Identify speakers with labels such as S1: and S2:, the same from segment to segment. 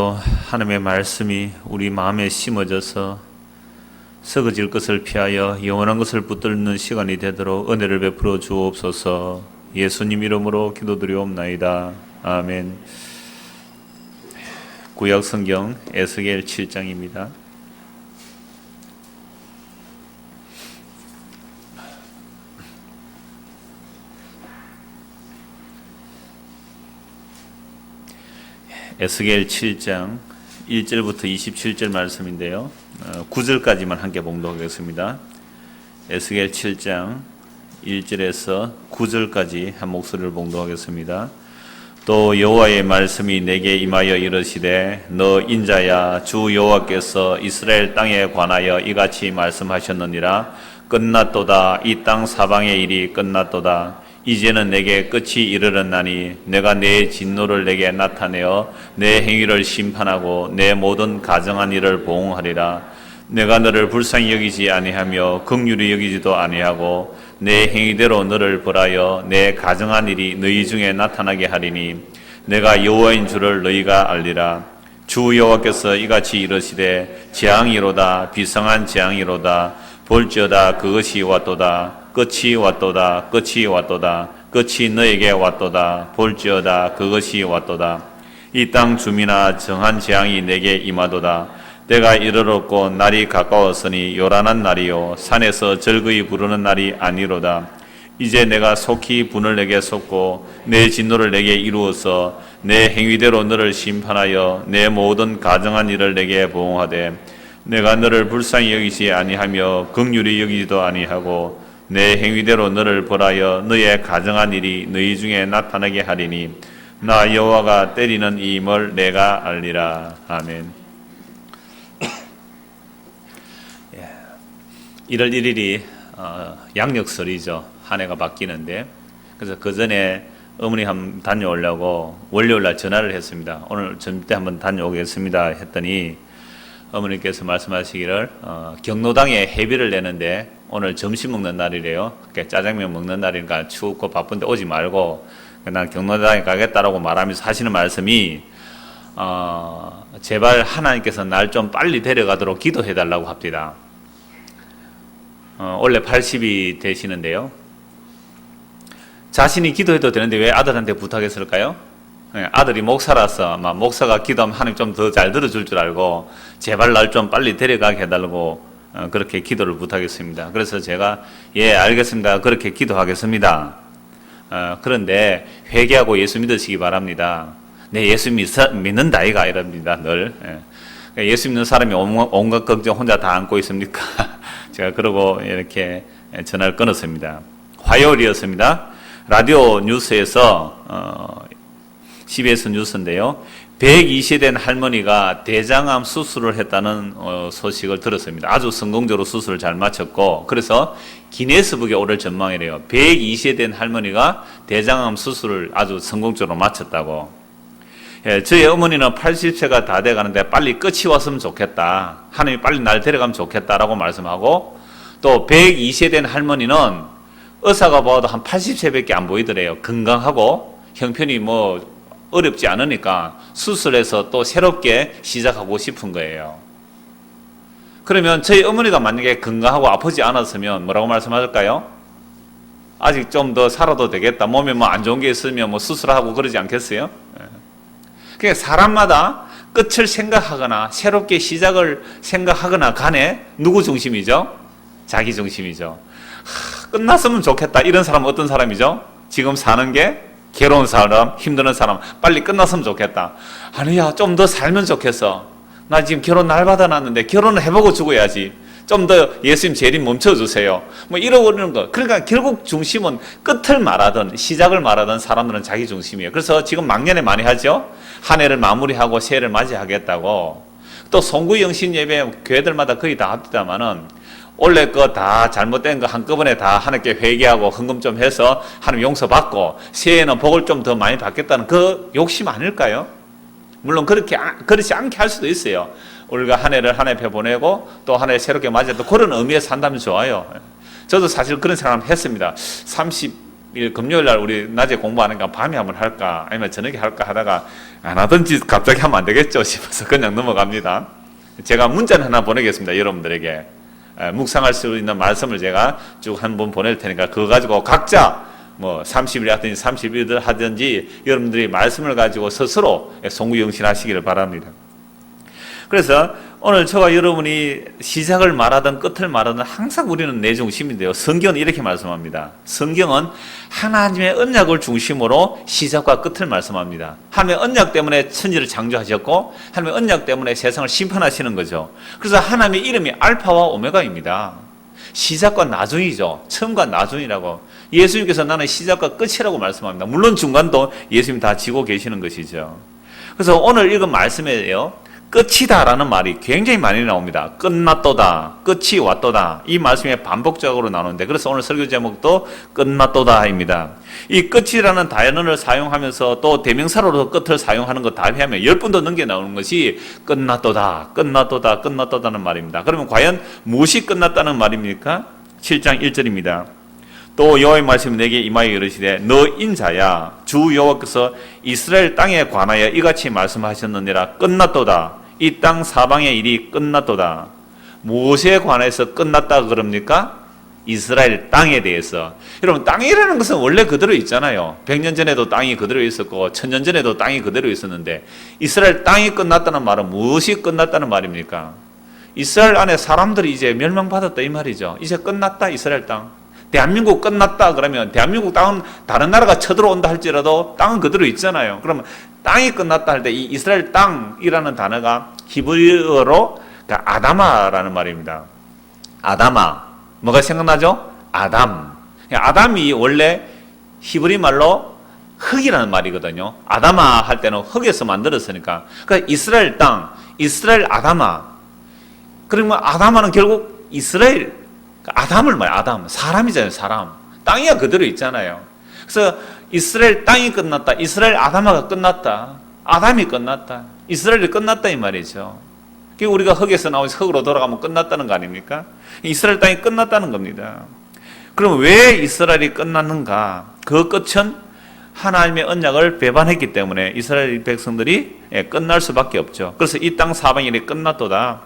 S1: 오늘도 하나님의 말씀이 우리 마음에 심어져서 썩어질 것을 피하여 영원한 것을 붙들는 시간이 되도록 은혜를 베풀어 주옵소서. 예수님 이름으로 기도드리옵나이다. 아멘. 구약 성경 에스겔 7장입니다. 에스겔 7장 1절부터 27절 말씀인데요. 9절까지만 함께 봉독하겠습니다. 에스겔 7장 1절에서 9절까지 한 목소리를 봉독하겠습니다. 또 여호와의 말씀이 내게 임하여 이르시되 너 인자야, 주 여호와께서 이스라엘 땅에 관하여 이같이 말씀하셨느니라. 끝났도다. 이 땅 사방의 일이 끝났도다. 이제는 내게 끝이 이르렀나니 내가 내 진노를 내게 나타내어 내 행위를 심판하고 내 모든 가정한 일을 보응하리라. 내가 너를 불쌍히 여기지 아니하며 긍휼히 여기지도 아니하고 내 행위대로 너를 벌하여 내 가정한 일이 너희 중에 나타나게 하리니 내가 여호와인 줄을 너희가 알리라. 주 여호와께서 이같이 이르시되 재앙이로다. 비상한 재앙이로다. 볼지어다. 그것이 왔도다. 끝이 왔도다. 끝이 왔도다. 끝이 너에게 왔도다. 볼지어다. 그것이 왔도다. 이 땅 주민아, 정한 재앙이 내게 임하도다. 때가 이르렀고 날이 가까웠으니 요란한 날이요 산에서 절거이 부르는 날이 아니로다. 이제 내가 속히 분을 내게 쏟고 내 진노를 내게 이루어서 내 행위대로 너를 심판하여 내 모든 가정한 일을 내게 보응하되 내가 너를 불쌍히 여기지 아니하며 긍휼히 여기지도 아니하고 내 행위대로 너를 벌하여 너의 가정한 일이 너희 중에 나타나게 하리니 나 여호와가 때리는 이임을 내가 알리라. 아멘. 1월 1일이 양력설이죠. 한 해가 바뀌는데, 그래서 그 전에 어머니 한번 다녀오려고 월요일날 전화를 했습니다. 오늘 점때 한번 다녀오겠습니다 했더니 어머니께서 말씀하시기를 경로당에 회비를 내는데 오늘 점심 먹는 날이래요. 짜장면 먹는 날이니까 춥고 바쁜데 오지 말고 난 경로당에 가겠다라고 말하면서 하시는 말씀이 제발 하나님께서 날 좀 빨리 데려가도록 기도해달라고 합니다. 원래 80이 되시는데요. 자신이 기도해도 되는데 왜 아들한테 부탁했을까요? 아들이 목사라서 목사가 기도하면 하나님 좀 더 잘 들어줄 줄 알고 제발 날 좀 빨리 데려가게 해달라고 그렇게 기도를 부탁했습니다. 그래서 제가 예 알겠습니다. 그렇게 기도하겠습니다. 그런데 회개하고 예수 믿으시기 바랍니다. 네, 예수 믿는다 이가 이랍니다. 늘 예수 믿는 사람이 온갖 걱정 혼자 다 안고 있습니까? 제가 그러고 이렇게 전화를 끊었습니다. 화요일이었습니다. 라디오 뉴스에서 CBS 뉴스인데요. 120세 된 할머니가 대장암 수술을 했다는 소식을 들었습니다. 아주 성공적으로 수술을 잘 마쳤고, 그래서 기네스북에 오를 전망이래요. 120세 된 할머니가 대장암 수술을 아주 성공적으로 마쳤다고. 저희 어머니는 80세가 다 돼가는데 빨리 끝이 왔으면 좋겠다. 하나님이 빨리 날 데려가면 좋겠다라고 말씀하고, 또 120세 된 할머니는 의사가 봐도 한 80세밖에 안 보이더래요. 건강하고 형편이 어렵지 않으니까 수술해서 또 새롭게 시작하고 싶은 거예요. 그러면 저희 어머니가 만약에 건강하고 아프지 않았으면 뭐라고 말씀하실까요? 아직 좀 더 살아도 되겠다. 몸에 안 좋은 게 있으면 수술하고 그러지 않겠어요? 그러니까 사람마다 끝을 생각하거나 새롭게 시작을 생각하거나 간에 누구 중심이죠? 자기 중심이죠. 끝났으면 좋겠다. 이런 사람은 어떤 사람이죠? 지금 사는 게 괴로운 사람, 힘드는 사람, 빨리 끝났으면 좋겠다. 아니야, 좀 더 살면 좋겠어. 나 지금 결혼 날 받아놨는데 결혼을 해보고 죽어야지. 좀 더 예수님 재림 멈춰주세요. 이러고 그러는 거. 그러니까 결국 중심은 끝을 말하든 시작을 말하든 사람들은 자기 중심이에요. 그래서 지금 막년에 많이 하죠. 한 해를 마무리하고 새해를 맞이하겠다고. 또 송구영신 예배 교회들마다 거의 다 합니다만은 원래 거 다 잘못된 거 한꺼번에 다 하나님께 회개하고 헌금 좀 해서 하나님 용서받고 새해에는 복을 좀 더 많이 받겠다는 그 욕심 아닐까요? 물론 그렇지 않게 할 수도 있어요. 우리가 한 해를 한 해 보내고 또 한 해 새롭게 맞이해도 그런 의미에서 산다면 좋아요. 저도 사실 그런 생각을 했습니다. 30 금요일 날 우리 낮에 공부하니까 밤에 한번 할까 아니면 저녁에 할까 하다가 안 하든지 갑자기 하면 안 되겠죠 싶어서 그냥 넘어갑니다. 제가 문자는 하나 보내겠습니다. 여러분들에게 묵상할 수 있는 말씀을 제가 쭉 한 번 보낼 테니까 그거 가지고 각자 뭐 30일 하든지 31일 하든지 여러분들이 말씀을 가지고 스스로 송구영신하시기를 바랍니다. 그래서 오늘 저와 여러분이 시작을 말하든 끝을 말하든 항상 우리는 내 중심인데요. 성경은 이렇게 말씀합니다. 성경은 하나님의 언약을 중심으로 시작과 끝을 말씀합니다. 하나님의 언약 때문에 천지를 창조하셨고 하나님의 언약 때문에 세상을 심판하시는 거죠. 그래서 하나님의 이름이 알파와 오메가입니다. 시작과 나중이죠. 처음과 나중이라고. 예수님께서 나는 시작과 끝이라고 말씀합니다. 물론 중간도 예수님 다 지고 계시는 것이죠. 그래서 오늘 읽은 말씀에요. 끝이다라는 말이 굉장히 많이 나옵니다. 끝났도다, 끝이 왔도다. 이 말씀이 반복적으로 나오는데 그래서 오늘 설교 제목도 끝났도다입니다. 이 끝이라는 단어를 사용하면서 또 대명사로도 끝을 사용하는 거 다 하면 10번도 넘게 나오는 것이 끝났도다, 끝났도다, 끝났도다는 말입니다. 그러면 과연 무엇이 끝났다는 말입니까? 7장 1절입니다. 또 여호와의 말씀이 내게 임하여 이르시되 너 인자야 주 여호와께서 이스라엘 땅에 관하여 이같이 말씀하셨느니라. 끝났도다. 이 땅 사방의 일이 끝났도다. 무엇에 관해서 끝났다 그럽니까? 이스라엘 땅에 대해서. 여러분 땅이라는 것은 원래 그대로 있잖아요. 100년 전에도 땅이 그대로 있었고 1000년 전에도 땅이 그대로 있었는데 이스라엘 땅이 끝났다는 말은 무엇이 끝났다는 말입니까? 이스라엘 안에 사람들이 이제 멸망받았다 이 말이죠. 이제 끝났다 이스라엘 땅. 대한민국 끝났다 그러면 대한민국 땅은 다른 나라가 쳐들어온다 할지라도 땅은 그대로 있잖아요. 그러면 땅이 끝났다 할 때 이 이스라엘 땅이라는 단어가 히브리어로 아다마라는 말입니다. 아다마. 뭐가 생각나죠? 아담. 아담이 원래 히브리 말로 흙이라는 말이거든요. 아다마 할 때는 흙에서 만들었으니까. 그러니까 이스라엘 땅, 이스라엘 아다마. 그러면 아다마는 결국 이스라엘 아담을 말해요. 아담. 사람이잖아요. 사람. 땅이야 그대로 있잖아요. 그래서 이스라엘 땅이 끝났다. 이스라엘 아담아가 끝났다. 아담이 끝났다. 이스라엘이 끝났다 이 말이죠. 우리가 흙에서 나와서 흙으로 돌아가면 끝났다는 거 아닙니까? 이스라엘 땅이 끝났다는 겁니다. 그럼 왜 이스라엘이 끝났는가? 그 끝은 하나님의 언약을 배반했기 때문에 이스라엘 백성들이 끝날 수밖에 없죠. 그래서 이 땅 사방의 일이 끝났도다.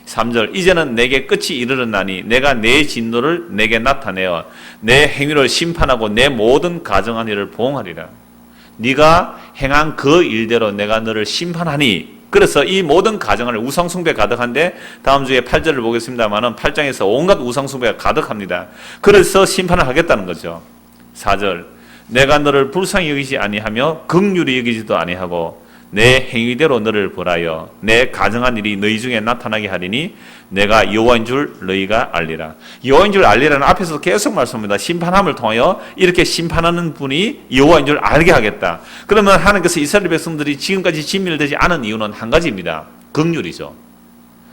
S1: 3절 이제는 내게 끝이 이르렀나니 내가 내 진노를 내게 나타내어 내 행위를 심판하고 내 모든 가정한 일을 보응하리라. 네가 행한 그 일대로 내가 너를 심판하니. 그래서 이 모든 가정을 우상숭배 가득한데 다음 주에 8절을 보겠습니다만은 8장에서 온갖 우상숭배가 가득합니다. 그래서 심판을 하겠다는 거죠. 4절 내가 너를 불쌍히 여기지 아니하며 긍휼히 여기지도 아니하고 내 행위대로 너를 벌하여 내 가정한 일이 너희 중에 나타나게 하리니 내가 여호와인 줄 너희가 알리라. 여호와인 줄 알리라는 앞에서 계속 말씀합니다. 심판함을 통하여 이렇게 심판하는 분이 여호와인 줄 알게 하겠다. 그러면 하나님께서 이스라엘 백성들이 지금까지 진멸되지 않은 이유는 한 가지입니다. 긍휼이죠.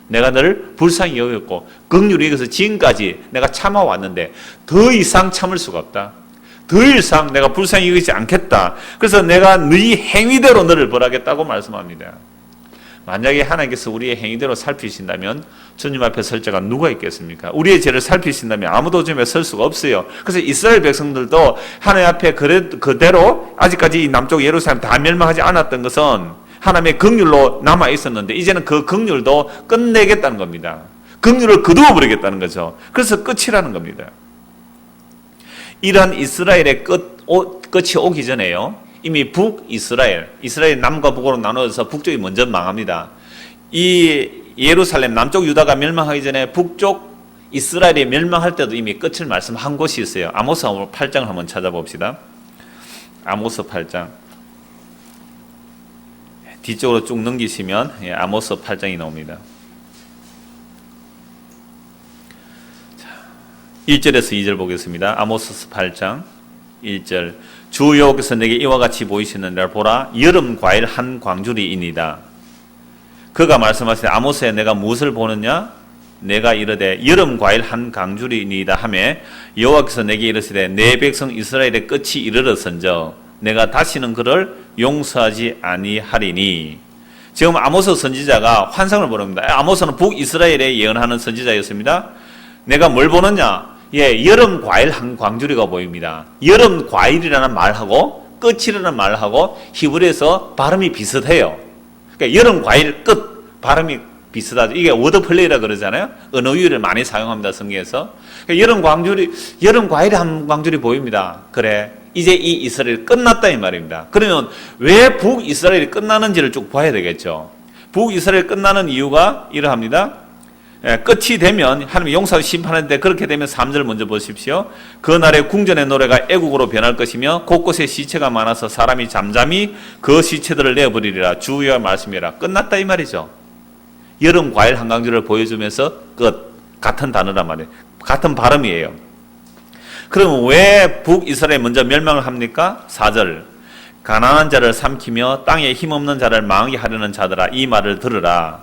S1: 내가 너를 불쌍히 여겼고 긍휼히 여겨서 지금까지 내가 참아왔는데 더 이상 참을 수가 없다. 더 이상 내가 불쌍히 여기지 않겠다. 그래서 내가 네 행위대로 너를 벌하겠다고 말씀합니다. 만약에 하나님께서 우리의 행위대로 살피신다면 주님 앞에 설 자가 누가 있겠습니까? 우리의 죄를 살피신다면 아무도 주님에 설 수가 없어요. 그래서 이스라엘 백성들도 하나님 앞에 그대로 아직까지 남쪽 예루살렘 다 멸망하지 않았던 것은 하나님의 긍휼로 남아 있었는데 이제는 그 긍휼도 끝내겠다는 겁니다. 긍휼을 거두어 버리겠다는 거죠. 그래서 끝이라는 겁니다. 이러한 이스라엘의 끝이 오기 전에요. 이미 북이스라엘, 이스라엘 남과 북으로 나눠져서 북쪽이 먼저 망합니다. 이 예루살렘, 남쪽 유다가 멸망하기 전에 북쪽 이스라엘이 멸망할 때도 이미 끝을 말씀한 곳이 있어요. 아모스 8장을 한번 찾아봅시다. 아모스 8장. 뒤쪽으로 쭉 넘기시면 아모스 8장이 나옵니다. 1절에서 2절 보겠습니다. 아모스 8장 1절 주 여호와께서 내게 이와 같이 보이시느니라. 보라 여름 과일 한 광주리이니이다. 그가 말씀하시되 아모스에 내가 무엇을 보느냐? 내가 이르되 여름 과일 한 광주리이니이다 하매 여호와께서 내게 이르시되 내 백성 이스라엘의 끝이 이르렀은저 내가 다시는 그를 용서하지 아니하리니. 지금 아모스 선지자가 환상을 보릅니다. 아모스는 북이스라엘에 예언하는 선지자였습니다. 내가 뭘 보느냐? 예, 여름 과일 한 광주리가 보입니다. 여름 과일이라는 말하고 끝이라는 말하고 히브리에서 발음이 비슷해요. 그러니까 여름 과일 끝 발음이 비슷하죠. 이게 워드 플레이라 그러잖아요. 언어유를 많이 사용합니다, 성경에서. 그러니까 여름 과일 한 광주리 보입니다. 그래, 이제 이 이스라엘 끝났다 이 말입니다. 그러면 왜 북이스라엘이 끝나는지를 쭉 봐야 되겠죠. 북이스라엘 끝나는 이유가 이러합니다. 예, 끝이 되면 하나님이 용서하고 심판하는데, 그렇게 되면 3절 먼저 보십시오. 그날의 궁전의 노래가 애국으로 변할 것이며 곳곳에 시체가 많아서 사람이 잠잠히 그 시체들을 내어버리리라. 주의 말씀이라. 끝났다 이 말이죠. 여름 과일 한강주를 보여주면서 끝. 같은 단어란 말이에요. 같은 발음이에요. 그럼 왜 북이스라엘 먼저 멸망을 합니까? 4절. 가난한 자를 삼키며 땅에 힘없는 자를 망하게 하려는 자들아, 이 말을 들으라.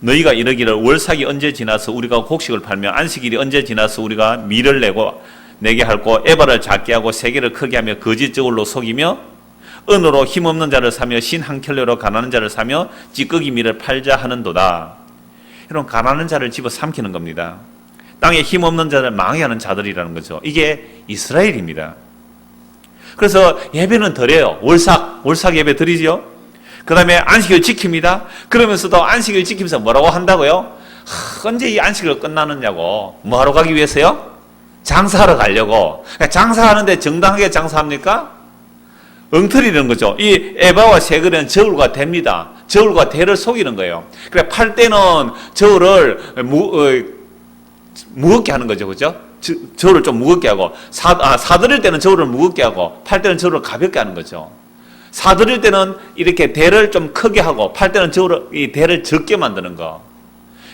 S1: 너희가 이르기를 월삭이 언제 지나서 우리가 곡식을 팔며 안식일이 언제 지나서 우리가 밀을 내게 할고 에바를 작게 하고 세계를 크게 하며 거짓 저울로 속이며 은으로 힘없는 자를 사며 신 한 켤레로 가난한 자를 사며 찌꺼기 밀을 팔자 하는도다. 이런 가난한 자를 집어 삼키는 겁니다. 땅에 힘없는 자를 망하게 하는 자들이라는 거죠. 이게 이스라엘입니다. 그래서 예배는 드려요. 월삭 예배 드리죠. 그 다음에 안식을 지킵니다. 그러면서도 안식을 지키면서 뭐라고 한다고요? 언제 이 안식을 끝나느냐고. 뭐하러 가기 위해서요? 장사하러 가려고. 그러니까 장사하는데 정당하게 장사합니까? 엉터리는 거죠. 이 에바와 세글은 저울과 대입니다. 저울과 대를 속이는 거예요. 그래, 팔 때는 저울을 무겁게 하는 거죠. 그죠? 저울을 좀 무겁게 하고, 사들일 때는 저울을 무겁게 하고, 팔 때는 저울을 가볍게 하는 거죠. 사들일 때는 이렇게 대를 좀 크게 하고, 팔 때는 이 대를 적게 만드는 거.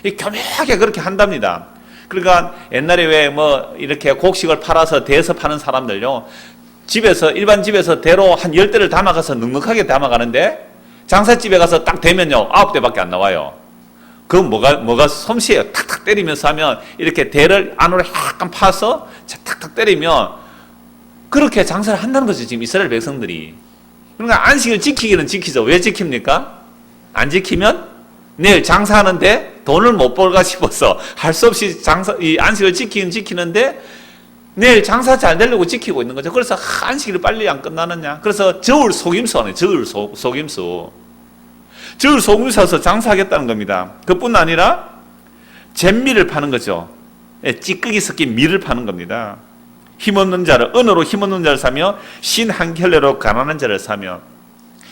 S1: 이 교묘하게 그렇게 한답니다. 그러니까 옛날에 왜 뭐 이렇게 곡식을 팔아서 대에서 파는 사람들요, 일반 집에서 대로 한 10대를 담아가서 넉넉하게 담아가는데, 장사집에 가서 딱 대면요, 9대밖에 안 나와요. 그건 뭐가 솜씨예요. 탁탁 때리면서 하면, 이렇게 대를 안으로 약간 파서 탁탁 때리면, 그렇게 장사를 한다는 거죠, 지금 이스라엘 백성들이. 그러니까 안식을 지키기는 지키죠. 왜 지킵니까? 안 지키면 내일 장사하는데 돈을 못 벌까 싶어서 할 수 없이 이 안식을 지키는데 내일 장사 잘 되려고 지키고 있는 거죠. 그래서 안식일이 빨리 안 끝나느냐. 그래서 저울 속임수 하네. 저울 속임수. 저울 속임수 사서 장사하겠다는 겁니다. 그뿐 아니라 잿밀을 파는 거죠. 찌꺼기 섞인 밀을 파는 겁니다. 힘없는 자를, 은으로 힘없는 자를 사며 신 한 켤레로 가난한 자를 사며.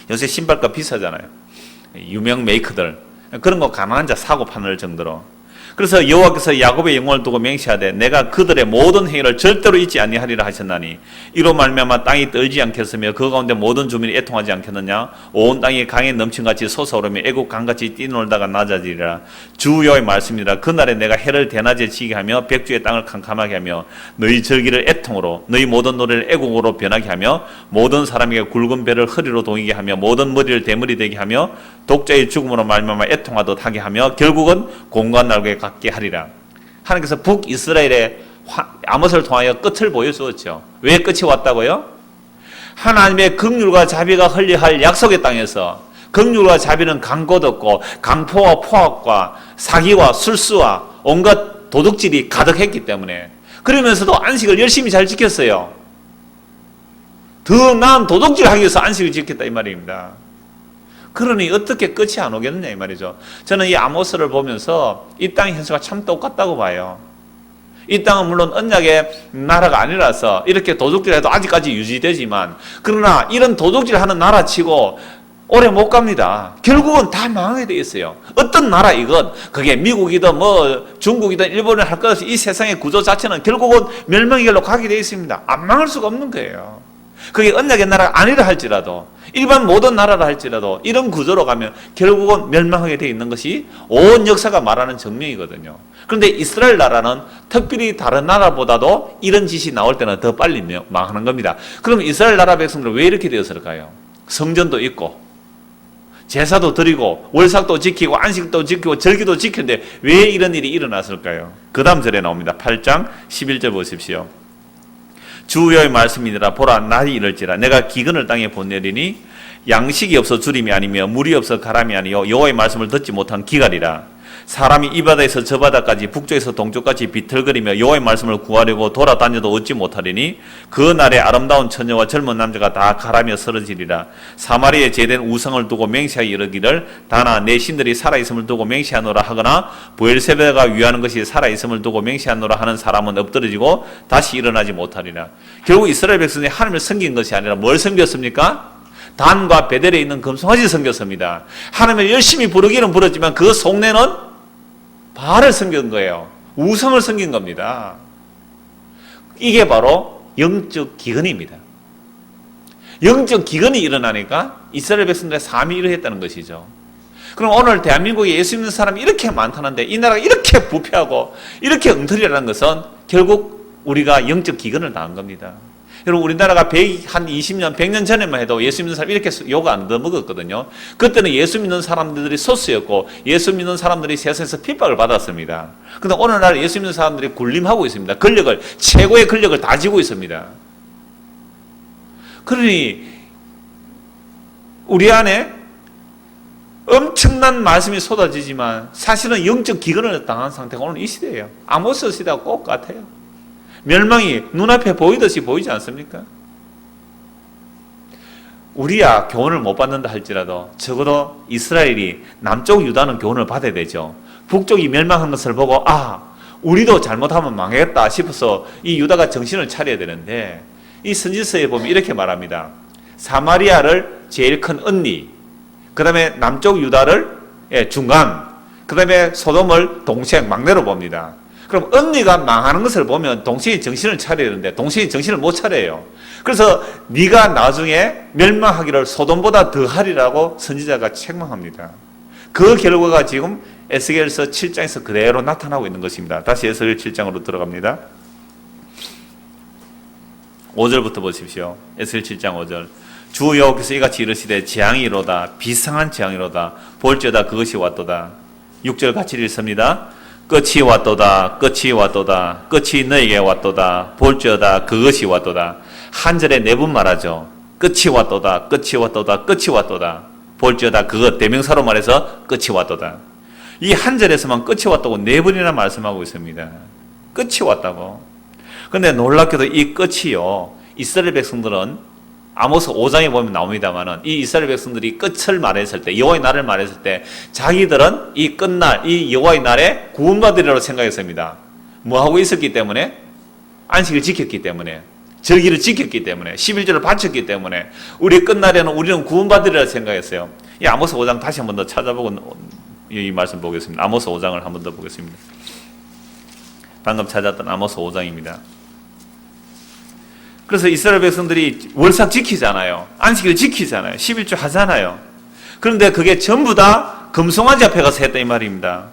S1: 요새 신발값 비싸잖아요. 유명 메이커들 그런 거 가난한 자 사고 파는 정도로. 그래서 여호와께서 야곱의 영혼을 두고 맹세하되 내가 그들의 모든 행위를 절대로 잊지 아니하리라 하셨나니 이로 말미암아 땅이 떨지 않겠으며 그 가운데 모든 주민이 애통하지 않겠느냐. 온 땅이 강에 넘친같이 솟아오르며 애국 강같이 뛰놀다가 낮아지리라. 주 여호와의 말씀이라. 그날에 내가 해를 대낮에 지게 하며 백주의 땅을 캄캄하게 하며 너희 절기를 애통으로 너희 모든 노래를 애국으로 변하게 하며 모든 사람에게 굵은 배를 허리로 동이게 하며 모든 머리를 대머리 되게 하며 독자의 죽음으로 말미암아 애통하듯 하게 하며 결국은 공간 날개 갖게 하리라. 하나님께서 북이스라엘의 아못을 통하여 끝을 보여주었죠. 왜 끝이 왔다고요? 하나님의 긍휼과 자비가 흘려할 약속의 땅에서 긍휼과 자비는 강고 덮고 강포와 포악과 사기와 술수와 온갖 도둑질이 가득했기 때문에, 그러면서도 안식을 열심히 잘 지켰어요. 더 나은 도둑질하기 위해서 안식을 지켰다 이 말입니다. 그러니 어떻게 끝이 안 오겠느냐 이 말이죠. 저는 이 아모스를 보면서 이 땅의 현수가 참 똑같다고 봐요. 이 땅은 물론 언약의 나라가 아니라서 이렇게 도둑질해도 아직까지 유지되지만, 그러나 이런 도둑질하는 나라치고 오래 못 갑니다. 결국은 다 망하게 돼 있어요. 어떤 나라이건 그게 미국이든 뭐 중국이든 일본을 할 것 없이 이 세상의 구조 자체는 결국은 멸망의 길로 가게 돼 있습니다. 안 망할 수가 없는 거예요. 그게 언약의 나라가 아니라 할지라도, 일반 모든 나라라 할지라도 이런 구조로 가면 결국은 멸망하게 되어 있는 것이 온 역사가 말하는 정명이거든요. 그런데 이스라엘 나라는 특별히 다른 나라보다도 이런 짓이 나올 때는 더 빨리 망하는 겁니다. 그럼 이스라엘 나라 백성들은 왜 이렇게 되었을까요? 성전도 있고 제사도 드리고 월삭도 지키고 안식도 지키고 절기도 지키는데 왜 이런 일이 일어났을까요? 그 다음 절에 나옵니다. 8장 11절 보십시오. 주 여호와의 말씀이니라. 보라, 날이 이럴지라 내가 기근을 땅에 보내리니 양식이 없어 주림이 아니며 물이 없어 가람이 아니요 여호와의 말씀을 듣지 못한 기갈이라. 사람이 이 바다에서 저 바다까지 북쪽에서 동쪽까지 비틀거리며 여호와의 말씀을 구하려고 돌아다녀도 얻지 못하리니 그 날에 아름다운 처녀와 젊은 남자가 다 가라며 쓰러지리라. 사마리아에 제된 우상을 두고 맹세하여 이르기를 다나 내 신들이 살아있음을 두고 맹세하노라 하거나 브엘세바가 위하는 것이 살아있음을 두고 맹세하노라 하는 사람은 엎드러지고 다시 일어나지 못하리라. 결국 이스라엘 백성이 하나님을 섬긴 것이 아니라 뭘 섬겼습니까? 단과 베델에 있는 금송아지 섬겼습니다. 하나님을 열심히 부르기는 부르지만 그 속내는 바알을 섬긴 거예요. 우상을 섬긴 겁니다. 이게 바로 영적 기근입니다. 영적 기근이 일어나니까 이스라엘 백성들의 삶이 이러했다는 것이죠. 그럼 오늘 대한민국에 예수 믿는 사람이 이렇게 많다는데 이 나라가 이렇게 부패하고 이렇게 엉터리라는 것은 결국 우리가 영적 기근을 당한 겁니다. 여러분 우리나라가 한 20년, 100년 전에만 해도 예수 믿는 사람이 이렇게 욕 안 얻어먹었거든요. 그때는 예수 믿는 사람들이 소스였고 예수 믿는 사람들이 세상에서 핍박을 받았습니다. 그런데 오늘날 예수 믿는 사람들이 군림하고 있습니다. 권력을, 최고의 권력을 다 쥐고 있습니다. 그러니 우리 안에 엄청난 말씀이 쏟아지지만 사실은 영적 기근을 당한 상태가 오늘 이 시대예요. 아모스 시대와 꼭 같아요. 멸망이 눈앞에 보이듯이 보이지 않습니까? 우리야 교훈을 못 받는다 할지라도 적어도 이스라엘이 남쪽 유다는 교훈을 받아야 되죠. 북쪽이 멸망한 것을 보고 우리도 잘못하면 망하겠다 싶어서 이 유다가 정신을 차려야 되는데 이 선지서에 보면 이렇게 말합니다. 사마리아를 제일 큰 언니, 그 다음에 남쪽 유다를 중간, 그 다음에 소돔을 동생, 막내로 봅니다. 그럼 언니가 망하는 것을 보면 동생이 정신을 차려야 되는데 동생이 정신을 못 차려요. 그래서 네가 나중에 멸망하기를 소돔보다 더 하리라고 선지자가 책망합니다. 그 결과가 지금 에스겔서 7장에서 그대로 나타나고 있는 것입니다. 다시 에스겔 7장으로 들어갑니다. 5절부터 보십시오. 에스겔 7장 5절. 주 여호와께서 이같이 이르시되 재앙이로다, 비상한 재앙이로다, 볼지어다 그것이 왔도다. 6절 같이 읽습니다. 끝이 왔도다, 끝이 왔도다, 끝이 너에게 왔도다, 볼지어다 그것이 왔도다. 한 절에 4번 말하죠. 끝이 왔도다, 끝이 왔도다, 끝이 왔도다, 볼지어다 그것, 대명사로 말해서 끝이 왔도다. 이 한 절에서만 끝이 왔다고 4번이나 말씀하고 있습니다. 끝이 왔다고. 그런데 놀랍게도 이 끝이요, 이스라엘 백성들은 아모스 5장에 보면 나옵니다만은 이 이스라엘 백성들이 끝을 말했을 때, 여호와의 날을 말했을 때 자기들은 이 끝날, 이 여호와의 날에 구원받으리라고 생각했습니다. 뭐 하고 있었기 때문에? 안식을 지켰기 때문에, 절기를 지켰기 때문에, 11절을 바쳤기 때문에 우리 끝날에는 우리는 구원받으리라고 생각했어요. 이 아모스 5장 다시 한 번 더 찾아보고 이 말씀 보겠습니다. 아모스 5장을 한 번 더 보겠습니다. 방금 찾았던 아모스 5장입니다. 그래서 이스라엘 백성들이 월삭 지키잖아요. 안식일 지키잖아요. 11조 하잖아요. 그런데 그게 전부 다 금송아지 앞에 가서 했다 이 말입니다.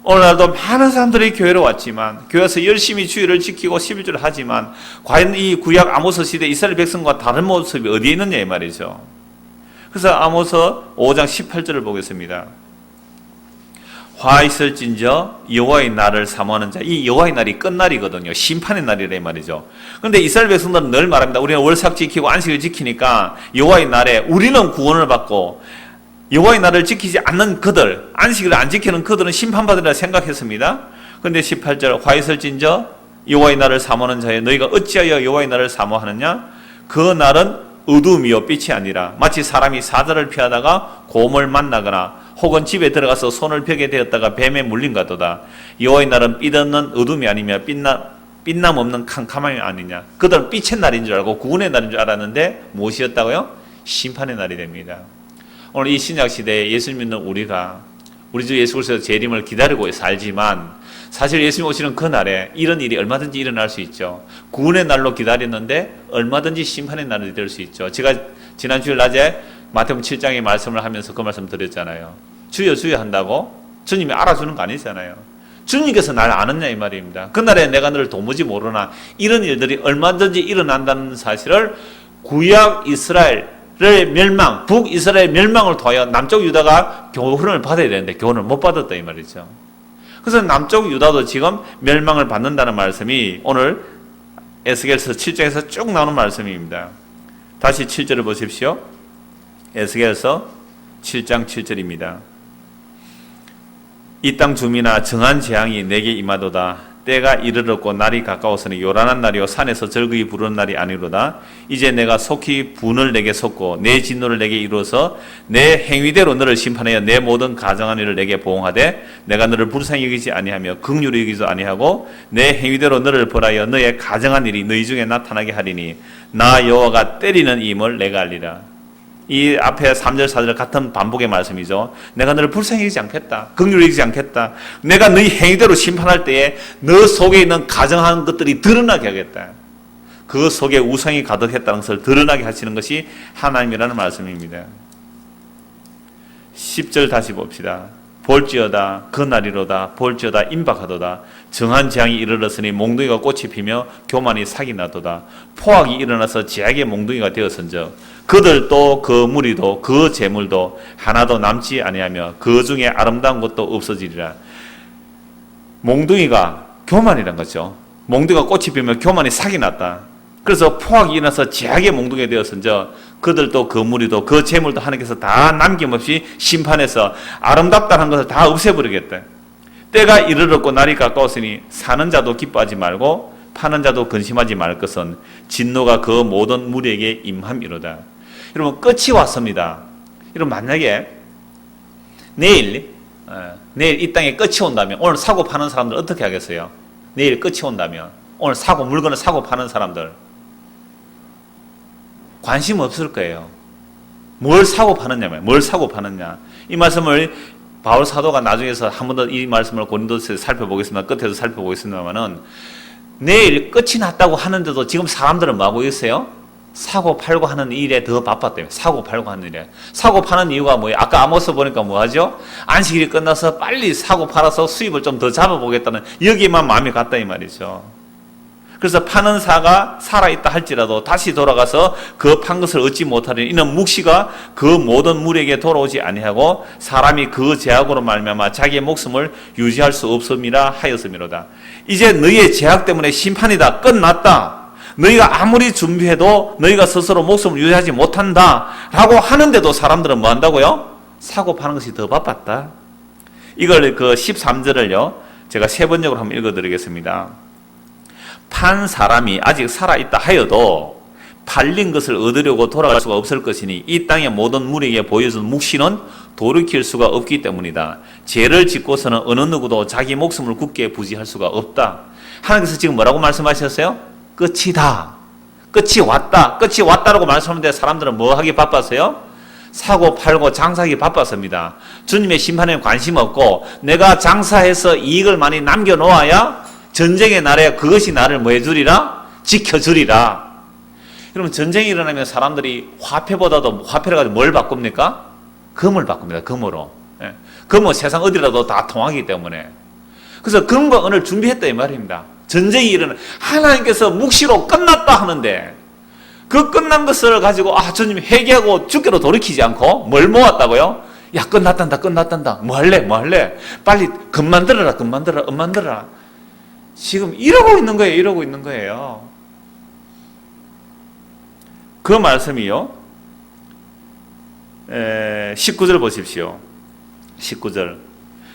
S1: 오늘날도 많은 사람들이 교회로 왔지만 교회에서 열심히 주일을 지키고 11조를 하지만 과연 이 구약 아모스 시대 이스라엘 백성과 다른 모습이 어디에 있느냐 이 말이죠. 그래서 아모스 5장 18절을 보겠습니다. 화 있을진저 여호와의 날을 사모하는 자. 이 여호와의 날이 끝날이거든요. 심판의 날이라 이 말이죠. 그런데 이스라엘 백성들은 늘 말합니다. 우리는 월삭 지키고 안식을 지키니까 여호와의 날에 우리는 구원을 받고 여호와의 날을 지키지 않는 그들, 안식을 안 지키는 그들은 심판받으리라 생각했습니다. 그런데 18절 화 있을진저 여호와의 날을 사모하는 자여 너희가 어찌하여 여호와의 날을 사모하느냐? 그 날은 어둠이요 빛이 아니라 마치 사람이 사자를 피하다가 곰을 만나거나 혹은 집에 들어가서 손을 벽에 대었다가 뱀에 물린 같도다. 여호와의 날은 빛 없는 어둠이 아니며 빛남 없는 캄캄함이 아니냐. 그들은 빛의 날인 줄 알고 구원의 날인 줄 알았는데 무엇이었다고요? 심판의 날이 됩니다. 오늘 이 신약 시대에 예수 믿는 우리가 우리 주 예수 그리스도의 재림을 기다리고 살지만 사실 예수님 오시는 그 날에 이런 일이 얼마든지 일어날 수 있죠. 구원의 날로 기다렸는데 얼마든지 심판의 날이 될 수 있죠. 제가 지난 주일 낮에 마태복음 7장의 말씀을 하면서 그 말씀 드렸잖아요. 주여 주여 한다고 주님이 알아주는 거 아니잖아요. 주님께서 날 아느냐 이 말입니다. 그날에 내가 너를 도무지 모르나. 이런 일들이 얼마든지 일어난다는 사실을 구약 이스라엘의 멸망, 북이스라엘 멸망을 통하여 남쪽 유다가 교훈을 받아야 되는데 교훈을 못 받았다 이 말이죠. 그래서 남쪽 유다도 지금 멸망을 받는다는 말씀이 오늘 에스겔서 7장에서 쭉 나오는 말씀입니다. 다시 7절을 보십시오. 에스겔서 7장 7절입니다. 이 땅 주민아 정한 재앙이 내게 임하도다. 때가 이르렀고 날이 가까웠으니 요란한 날이요 산에서 절그이 부르는 날이 아니로다. 이제 내가 속히 분을 내게 쏟고 내 진노를 내게 이루어서 내 행위대로 너를 심판하여 내 모든 가정한 일을 내게 보응하되 내가 너를 불쌍히 여기지 아니하며 긍휼히 여기지도 아니하고 내 행위대로 너를 벌하여 너의 가정한 일이 너희 중에 나타나게 하리니 나 여호와가 때리는 임을 내가 알리라. 이 앞에 3절 4절 같은 반복의 말씀이죠. 내가 너를 불쌍히 여기지 않겠다. 긍휼히 여기지 않겠다. 내가 너희 행위대로 심판할 때에 너 속에 있는 가정한 것들이 드러나게 하겠다. 그 속에 우상이 가득했다는 것을 드러나게 하시는 것이 하나님이라는 말씀입니다. 10절 다시 봅시다. 볼지어다 그날이로다 볼지어다 임박하도다. 정한 재앙이 이르렀으니 몽둥이가 꽃이 피며 교만이 삭이 나도다. 포악이 일어나서 제약의 몽둥이가 되었은즉 그들도 그 무리도 그 재물도 하나도 남지 아니하며 그 중에 아름다운 것도 없어지리라. 몽둥이가 교만이란 거죠. 몽둥이가 꽃이 피며 교만이 삭이 났다. 그래서 포악이 일어나서 제약의 몽둥이가 되었은즉 그들도 그 무리도 그 재물도 하나님께서 다 남김없이 심판해서 아름답다는 것을 다 없애버리겠다. 때가 이르렀고 날이 가까웠으니 사는 자도 기뻐하지 말고 파는 자도 근심하지 말 것은 진노가 그 모든 무리에게 임함이로다. 여러분 끝이 왔습니다. 여러분 만약에 내일 이 땅에 끝이 온다면 오늘 사고 파는 사람들 어떻게 하겠어요? 내일 끝이 온다면 오늘 물건을 사고 파는 사람들 관심 없을 거예요. 뭘 사고 파느냐. 이 말씀을 바울 사도가 나중에서 한 번 더 이 말씀을 고린도서에서 살펴보겠습니다. 끝에서 살펴보겠습니다만은 내일 끝이 났다고 하는데도 지금 사람들은 뭐 하고 있어요? 사고 팔고 하는 일에 더 바빴대요. 사고 팔고 하는 일에. 사고 파는 이유가 뭐예요? 아까 아모스 보니까 뭐 하죠? 안식일이 끝나서 빨리 사고 팔아서 수입을 좀 더 잡아보겠다는 여기에만 마음이 갔다 이 말이죠. 그래서 파는 사가 살아있다 할지라도 다시 돌아가서 그 판 것을 얻지 못하리니 이는 묵시가 그 모든 물에게 돌아오지 아니하고 사람이 그 제약으로 말미암아 자기의 목숨을 유지할 수 없음이라 하였음이로다. 이제 너희의 제약 때문에 심판이다. 끝났다. 너희가 아무리 준비해도 너희가 스스로 목숨을 유지하지 못한다 라고 하는데도 사람들은 뭐 한다고요? 사고 파는 것이 더 바빴다. 이걸 그 13절을요 제가 세 번역으로 한번 읽어드리겠습니다. 판 사람이 아직 살아있다 하여도 팔린 것을 얻으려고 돌아갈 수가 없을 것이니 이 땅의 모든 무리에게 보여준 묵시는 돌이킬 수가 없기 때문이다. 죄를 짓고서는 어느 누구도 자기 목숨을 굳게 부지할 수가 없다. 하나님께서 지금 뭐라고 말씀하셨어요? 끝이다. 끝이 왔다. 끝이 왔다라고 말씀하는데 사람들은 뭐 하기 바빴어요? 사고 팔고 장사하기 바빴습니다. 주님의 심판에 관심 없고 내가 장사해서 이익을 많이 남겨놓아야 전쟁의 날에 그것이 나를 뭐 해주리라? 지켜주리라. 여러분 전쟁이 일어나면 사람들이 화폐보다도 화폐를 가지고 뭘 바꿉니까? 금을 바꿉니다. 금으로. 금은 세상 어디라도 다 통하기 때문에. 그래서 금과 은을 준비했다 이 말입니다. 전쟁이 일어나 하나님께서 묵시로 끝났다 하는데 그 끝난 것을 가지고 주님 회개하고 주께로 돌이키지 않고 뭘 모았다고요? 야 끝났단다. 뭐 할래? 빨리 금 만들어라. 은 만들어라. 지금 이러고 있는 거예요. 그 말씀이요. 19절 보십시오. 19절.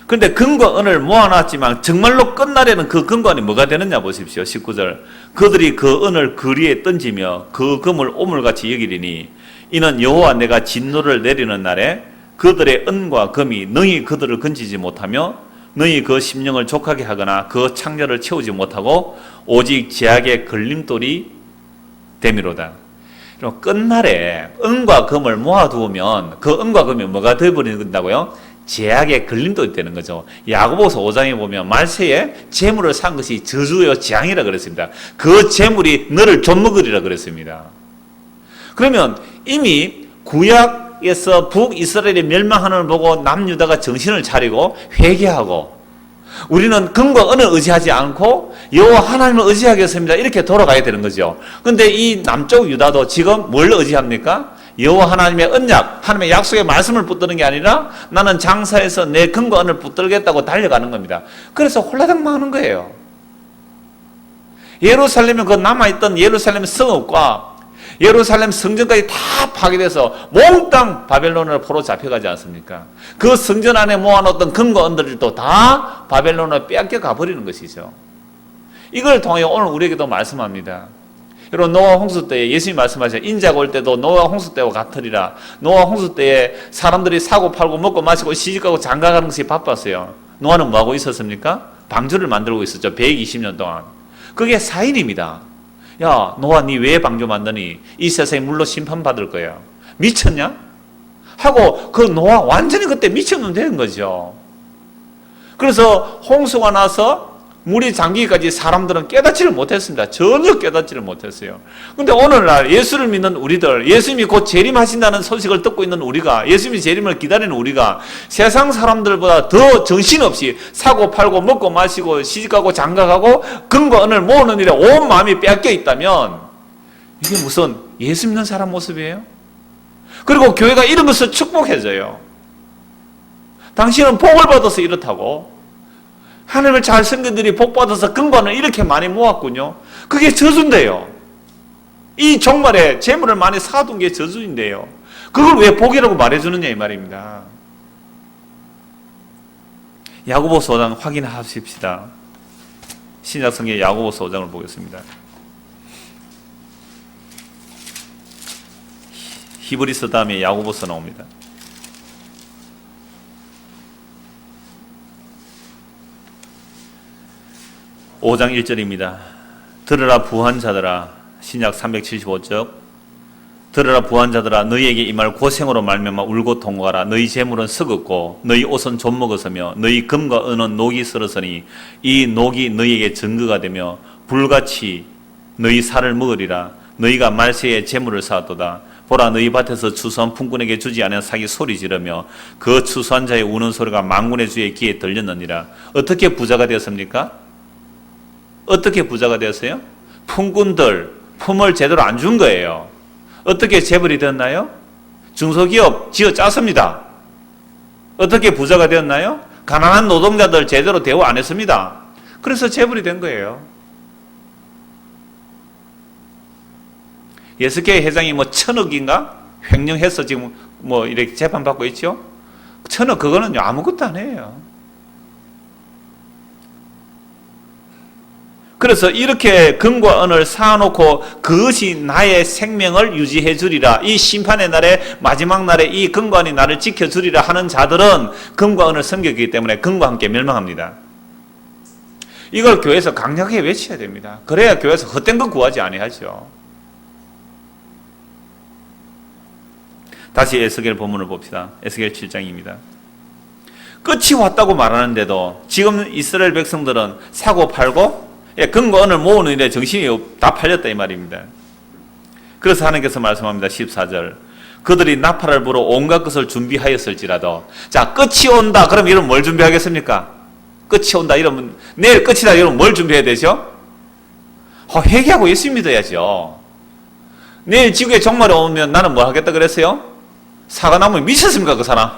S1: 그런데 금과 은을 모아놨지만 정말로 끝날에는 그 금과 은이 뭐가 되느냐 보십시오. 19절. 그들이 그 은을 거리에 던지며 그 금을 오물같이 여기리니 이는 여호와 내가 진노를 내리는 날에 그들의 은과 금이 능히 그들을 건지지 못하며 너희 그 심령을 족하게 하거나 그 창녀를 채우지 못하고 오직 제약의 걸림돌이 되미로다. 끝날에 은과 금을 모아두면 그 은과 금이 뭐가 되어버린다고요? 제약의 걸림돌이 되는 거죠. 야고보서 5장에 보면 말세에 재물을 산 것이 저주요 재앙이라 그랬습니다. 그 재물이 너를 좀먹으리라 그랬습니다. 그러면 이미 구약에서 북이스라엘이 멸망하는 걸 보고 남유다가 정신을 차리고 회개하고 우리는 금과 은을 의지하지 않고 여호와 하나님을 의지하겠습니다. 이렇게 돌아가야 되는 거죠. 그런데 이 남쪽 유다도 지금 뭘 의지합니까? 여호와 하나님의 언약, 하나님의 약속의 말씀을 붙드는 게 아니라 나는 장사해서 내 금과 은을 붙들겠다고 달려가는 겁니다. 그래서 홀라당 망하는 거예요. 예루살렘에 그 남아있던 예루살렘 성읍과 예루살렘 성전까지 다 파괴돼서 몽땅 바벨론으로 포로 잡혀가지 않습니까? 그 성전 안에 모아놓던 금과 은들도 다 바벨론으로 빼앗겨 가버리는 것이죠. 이걸 통해 오늘 우리에게도 말씀합니다. 여러분, 노아 홍수 때에 예수님이 말씀하셨죠. 인자가 올 때도 노아 홍수 때와 같으리라. 노아 홍수 때에 사람들이 사고 팔고 먹고 마시고 시집가고 장가가는 것이 바빴어요. 노아는 뭐하고 있었습니까? 방주를 만들고 있었죠. 120년 동안. 그게 사인입니다. 야, 노아 니 왜 방주 만드니? 이 세상에 물로 심판받을 거야. 미쳤냐? 하고 그 노아 완전히 그때 미쳤으면 되는 거죠. 그래서 홍수가 나서 물이 잠기기까지 사람들은 깨닫지를 못했습니다. 전혀 깨닫지를 못했어요. 근데 오늘날 예수를 믿는 우리들, 예수님이 곧 재림하신다는 소식을 듣고 있는 우리가, 예수님이 재림을 기다리는 우리가 세상 사람들보다 더 정신없이 사고 팔고 먹고 마시고 시집가고 장가가고 금과 은을 모으는 일에 온 마음이 빼앗겨 있다면 이게 무슨 예수 믿는 사람 모습이에요? 그리고 교회가 이런 것을 축복해줘요. 당신은 복을 받아서 이렇다고. 하나님을 잘 섬기들이 복 받아서 금관을 이렇게 많이 모았군요. 그게 저주인데요. 이 종말에 재물을 많이 사둔 게 저주인데요. 그걸 왜 복이라고 말해주느냐 이 말입니다. 야고보서 5장 확인하십시다. 신약성경 야고보서 5장을 보겠습니다. 히브리서 다음에 야고보서 나옵니다. 5장 1절입니다. 들으라 부한 자들아, 신약 375쪽. 들으라 부한 자들아, 너희에게 임할 고생으로 말미암아 울고 통곡하라. 너희 재물은 썩었고 너희 옷은 좀먹었으며 너희 금과 은은 녹이 쓸었으니 이 녹이 너희에게 증거가 되며 불같이 너희 살을 먹으리라. 너희가 말세에 재물을 쌓았도다. 보라, 너희 밭에서 추수한 품꾼에게 주지 않은 삭이 소리 지르며 그 추수한 자의 우는 소리가 만군의 주의 귀에 들렸느니라. 어떻게 부자가 되었습니까? 어떻게 부자가 되었어요? 품꾼들 품을 제대로 안 준 거예요. 어떻게 재벌이 되었나요? 중소기업 지어 짰습니다. 어떻게 부자가 되었나요? 가난한 노동자들 제대로 대우 안 했습니다. 그래서 재벌이 된 거예요. 예스케 회장이 뭐 1,000억인가 횡령해서 지금 뭐 이렇게 재판받고 있죠. 1,000억 그거는 아무것도 아니에요. 그래서 이렇게 금과 은을 쌓아놓고 그것이 나의 생명을 유지해 주리라. 이 심판의 날에 마지막 날에 이 금과 은이 나를 지켜주리라 하는 자들은 금과 은을 섬겼기 때문에 금과 함께 멸망합니다. 이걸 교회에서 강력하게 외쳐야 됩니다. 그래야 교회에서 헛된 거 구하지 아니하죠. 다시 에스겔 본문을 봅시다. 에스겔 7장입니다. 끝이 왔다고 말하는데도 지금 이스라엘 백성들은 사고 팔고 금과 은을 모으는 일에 정신이 다 팔렸다 이 말입니다. 그래서 하나님께서 말씀합니다. 14절. 그들이 나팔을 불어 온갖 것을 준비하였을지라도. 자, 끝이 온다. 그럼 여러분 뭘 준비하겠습니까? 끝이 온다. 이러면 내일 끝이다. 여러분 뭘 준비해야 되죠? 회개하고 예수 믿어야죠. 내일 지구에 종말이 오면 나는 뭐 하겠다 그랬어요? 사과나무에 미쳤습니까 그 사람?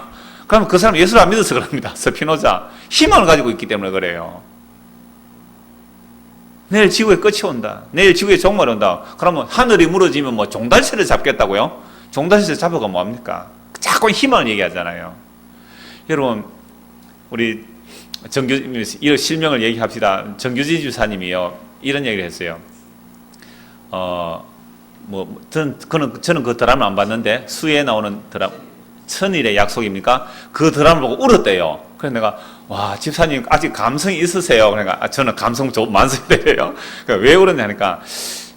S1: 그럼 그 사람 예수를 안 믿어서 그럽니다. 스피노자. 희망을 가지고 있기 때문에 그래요. 내일 지구에 끝이 온다. 내일 지구에 종말이 온다. 그러면 하늘이 무너지면 뭐 종달새를 잡겠다고요? 종달새 잡아가 뭐합니까? 자꾸 희망을 얘기하잖아요. 여러분, 우리 이런 실명을 얘기합시다. 정규진 주사님이요. 이런 얘기를 했어요. 저는 그 드라마를 안 봤는데, 수에 나오는 드라마, 천일의 약속입니까? 그 드라마를 보고 울었대요. 그래서 내가, 와, 집사님 아직 감성이 있으세요. 그러니까 저는 감성 많습니다요. 그러니까 왜 그러냐 하니까,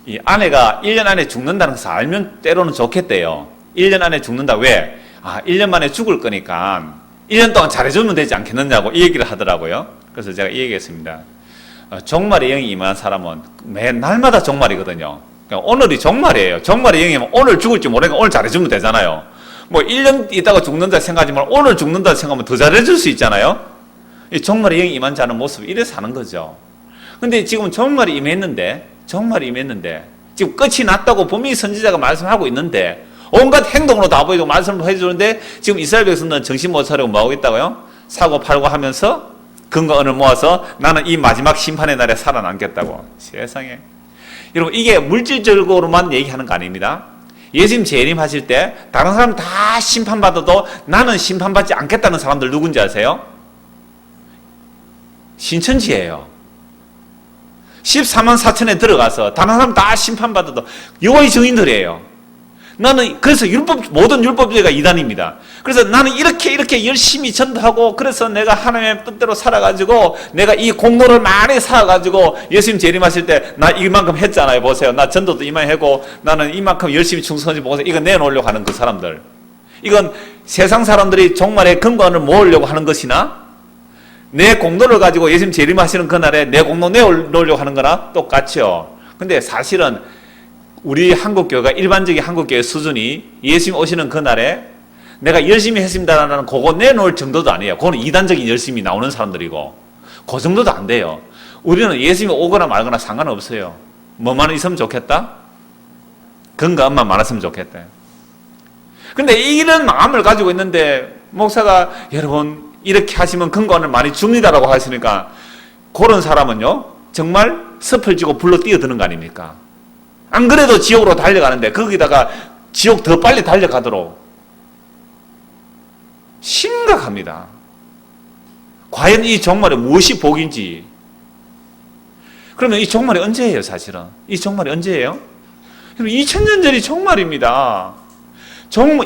S1: 이 아내가 1년 안에 죽는다는 것을 알면 때로는 좋겠대요. 1년 안에 죽는다. 왜? 1년 만에 죽을 거니까 1년 동안 잘해주면 되지 않겠느냐고 이 얘기를 하더라고요. 그래서 제가 이 얘기했습니다. 종말의 영이 임한 사람은 매 날마다 종말이거든요. 그러니까 오늘이 종말이에요. 종말의 영이면 오늘 죽을지 모르니까 오늘 잘해주면 되잖아요. 뭐 1년 있다가 죽는다 생각하지 말고 오늘 죽는다 생각하면 더 잘해줄 수 있잖아요. 이 종말의 영이 임한 자는 모습이 이래 사는 거죠. 근데 지금 종말이 임했는데 지금 끝이 났다고 분명히 선지자가 말씀하고 있는데 온갖 행동으로 다 보이고 말씀을 해주는데 지금 이스라엘 백성들은 정신 못 차리고 뭐하고 있다고요? 사고 팔고 하면서 금과 은을 모아서 나는 이 마지막 심판의 날에 살아남겠다고. 세상에. 여러분, 이게 물질적으로만 얘기하는 거 아닙니다. 예수님 재림하실 때 다른 사람 다 심판받아도 나는 심판받지 않겠다는 사람들 누군지 아세요? 신천지예요. 14만 4천에 들어가서 다른 사람 다 심판받아도 여호와의 증인들이에요. 나는 그래서 모든 율법주의가 이단입니다. 그래서 나는 이렇게 열심히 전도하고 그래서 내가 하나님의 뜻대로 살아가지고 내가 이 공로를 많이 쌓아가지고 예수님 재림하실 때 나 이만큼 했잖아요. 보세요. 나 전도도 이만큼 하고 나는 이만큼 열심히 충성하지 보세요. 이거 내놓으려고 하는 그 사람들. 이건 세상 사람들이 종말의 근간을 모으려고 하는 것이나 내 공로를 가지고 예수님 재림하시는 그날에 내 공로 내놓으려고 하는 거나 똑같죠. 근데 사실은 우리 한국교회가 일반적인 한국교회 수준이 예수님 오시는 그날에 내가 열심히 했습니다라는 그거 내놓을 정도도 아니에요. 그거는 이단적인 열심이 나오는 사람들이고 그 정도도 안 돼요. 우리는 예수님이 오거나 말거나 상관없어요. 뭐만 있으면 좋겠다? 건강만 많았으면 좋겠다. 근데 이런 마음을 가지고 있는데 목사가 여러분 이렇게 하시면 건강을 많이 줍니다라고 하시니까 그런 사람은요 정말 섭을 지고 불러 뛰어드는 거 아닙니까? 안 그래도 지옥으로 달려가는데 거기다가 지옥 더 빨리 달려가도록 심각합니다. 과연 이 종말이 무엇이 복인지. 그러면 이 종말이 언제예요 사실은? 이 종말이 언제예요? 2000년 전이 종말입니다.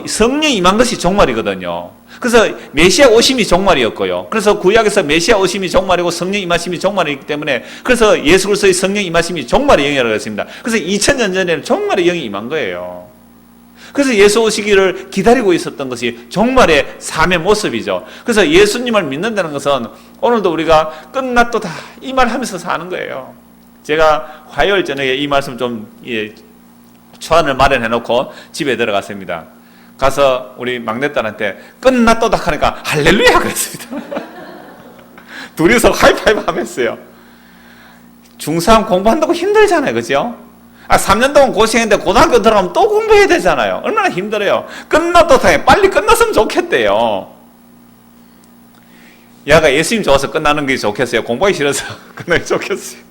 S1: 성령이 임한 것이 종말이거든요. 그래서 메시아 오심이 종말이었고요. 그래서 구약에서 메시아 오심이 종말이고 성령 임하심이 종말이기 때문에 그래서 예수 그리스도의 성령 임하심이 종말의 영이라고 했습니다. 그래서 2000년 전에는 종말의 영이 임한 거예요. 그래서 예수 오시기를 기다리고 있었던 것이 종말의 삶의 모습이죠. 그래서 예수님을 믿는다는 것은 오늘도 우리가 끝났도다 이 말 하면서 사는 거예요. 제가 화요일 저녁에 이 말씀 좀 초안을 마련해 놓고 집에 들어갔습니다. 가서 우리 막내딸한테 끝났도다 하니까 할렐루야 그랬습니다. 둘이서 하이파이브 하면서요. 중3 공부한다고 힘들잖아요. 그죠? 3년 동안 고생했는데 고등학교 들어가면 또 공부해야 되잖아요. 얼마나 힘들어요. 끝났도다 빨리 끝났으면 좋겠대요. 야가 예수님 좋아서 끝나는 게 좋겠어요? 공부하기 싫어서 끝나기 좋겠어요?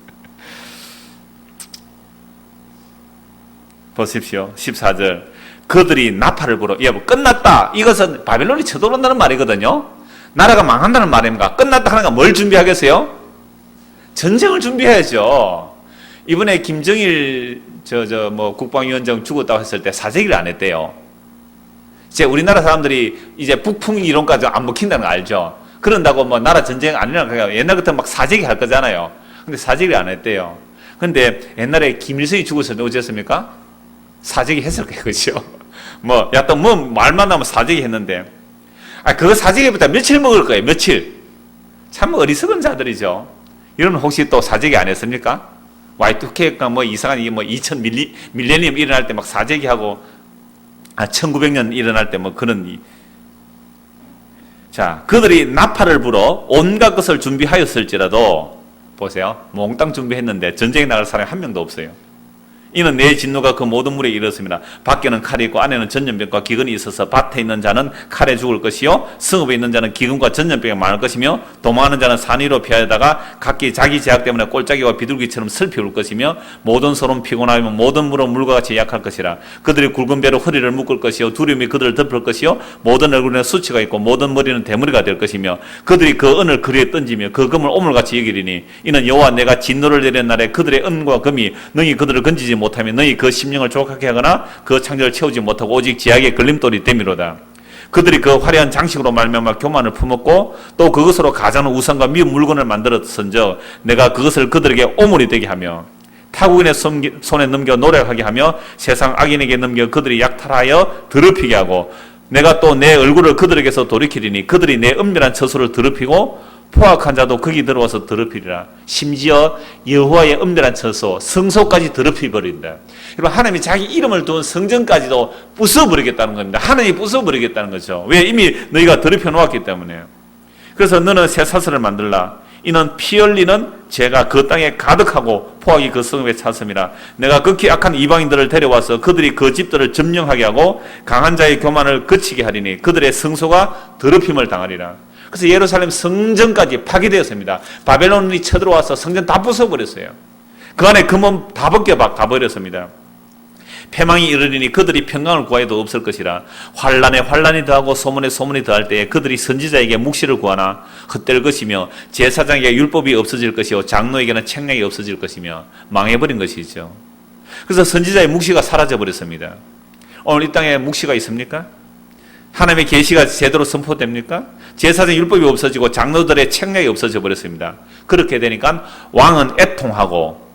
S1: 보십시오. 14절. 그들이 나팔을 불어. 여러분 끝났다. 이것은 바벨론이 쳐들어온다는 말이거든요. 나라가 망한다는 말입니까? 끝났다 하니까 뭘 준비하겠어요? 전쟁을 준비해야죠. 이번에 김정일 국방위원장 죽었다고 했을 때 사재기를 안 했대요. 이제 우리나라 사람들이 이제 북풍 이론까지 안 먹힌다는 거 알죠? 그런다고 뭐 나라 전쟁 안 일어나니까 옛날 같으면 막 사재기 할 거잖아요. 근데 사재기를 안 했대요. 근데 옛날에 김일성이 죽었을 때 어쨌습니까? 사재기 했을 거예요. 그죠? 말만 나면 사재기 했는데. 그거 사재기부터 며칠 먹을 거예요. 며칠. 참 어리석은 자들이죠. 이런 혹시 또 사재기 안 했습니까? Y2K가 이상한 2000 밀레니엄 일어날 때 막 사재기 하고 1900년 일어날 때 그런 자, 그들이 나팔을 불어 온갖 것을 준비하였을지라도 보세요. 몽땅 준비했는데 전쟁에 나갈 사람이 한 명도 없어요. 이는 내 진노가 그 모든 물에 이르렀습니다. 밖에는 칼이 있고 안에는 전염병과 기근이 있어서 밭에 있는 자는 칼에 죽을 것이요 성읍에 있는 자는 기근과 전염병에 많을 것이며 도망하는 자는 산 위로 피하다가 각기 자기 제약 때문에 꼴짜기와 비둘기처럼 슬피 울 것이며 모든 소름 피곤하며 모든 물은 물과 같이 약할 것이라. 그들이 굵은 배로 허리를 묶을 것이요 두려움이 그들을 덮을 것이요 모든 얼굴에는 수치가 있고 모든 머리는 대머리가 될 것이며 그들이 그 은을 그리에 던지며 그 금을 오물같이 여기리니 이는 여호와 내가 진노를 내리는 날에 그들의 은과 금이 능히 그들을 건지지 못하면 너희 그 심령을 조각하게 하거나 그 창조를 채우지 못하고 오직 지약의 걸림돌이 됨이로다. 그들이 그 화려한 장식으로 말미암아 교만을 품었고 또 그것으로 가자는 우상과 미운 물건을 만들었은즉 내가 그것을 그들에게 오물이 되게 하며 타국인의 손에 넘겨 노력하게 하며 세상 악인에게 넘겨 그들이 약탈하여 더럽히게 하고 내가 또 내 얼굴을 그들에게서 돌이키리니 그들이 내 은밀한 처소를 더럽히고 포악한 자도 거기 들어와서 더럽히리라. 심지어 여호와의 은밀한 처소 성소까지 더럽히버린다. 여러분 하나님이 자기 이름을 둔 성전까지도 부숴버리겠다는 겁니다. 하나님이 부숴버리겠다는 거죠. 왜? 이미 너희가 더럽혀 놓았기 때문에. 그래서 너는 새 사슬을 만들라. 이는 피 흘리는 죄가 그 땅에 가득하고 포악이 그 성읍에 찼음이라. 내가 극히 악한 이방인들을 데려와서 그들이 그 집들을 점령하게 하고 강한 자의 교만을 그치게 하리니 그들의 성소가 더럽힘을 당하리라. 그래서 예루살렘 성전까지 파괴되었습니다. 바벨론이 쳐들어와서 성전 다 부숴버렸어요. 그 안에 금은 다 벗겨 가버렸습니다. 패망이 이르리니 그들이 평강을 구하여도 없을 것이라. 환난에 환난이 더하고 소문에 소문이 더할 때에 그들이 선지자에게 묵시를 구하나 헛될 것이며 제사장에게 율법이 없어질 것이요 장로에게는 책략이 없어질 것이며 망해버린 것이죠. 그래서 선지자의 묵시가 사라져버렸습니다. 오늘 이 땅에 묵시가 있습니까? 하나님의 계시가 제대로 선포됩니까? 제사장 율법이 없어지고 장로들의 책략이 없어져 버렸습니다. 그렇게 되니까 왕은 애통하고,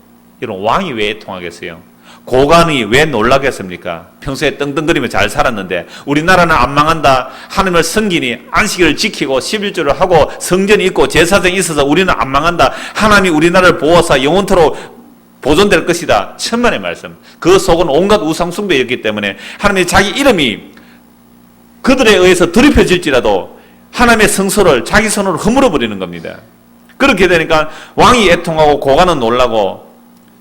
S1: 이런 왕이 왜 애통하겠어요? 고관이 왜 놀라겠습니까? 평소에 떵떵거리며 잘 살았는데 우리나라는 안 망한다, 하나님을 섬기니 안식일을 지키고 11조를 하고 성전이 있고 제사장이 있어서 우리는 안 망한다, 하나님이 우리나라를 보호하사 영원토록 보존될 것이다, 천만의 말씀. 그 속은 온갖 우상숭배였기 때문에 하나님의 자기 이름이 그들에 의해서 더럽혀질지라도 하나님의 성소를 자기 손으로 허물어버리는 겁니다. 그렇게 되니까 왕이 애통하고 고관은 놀라고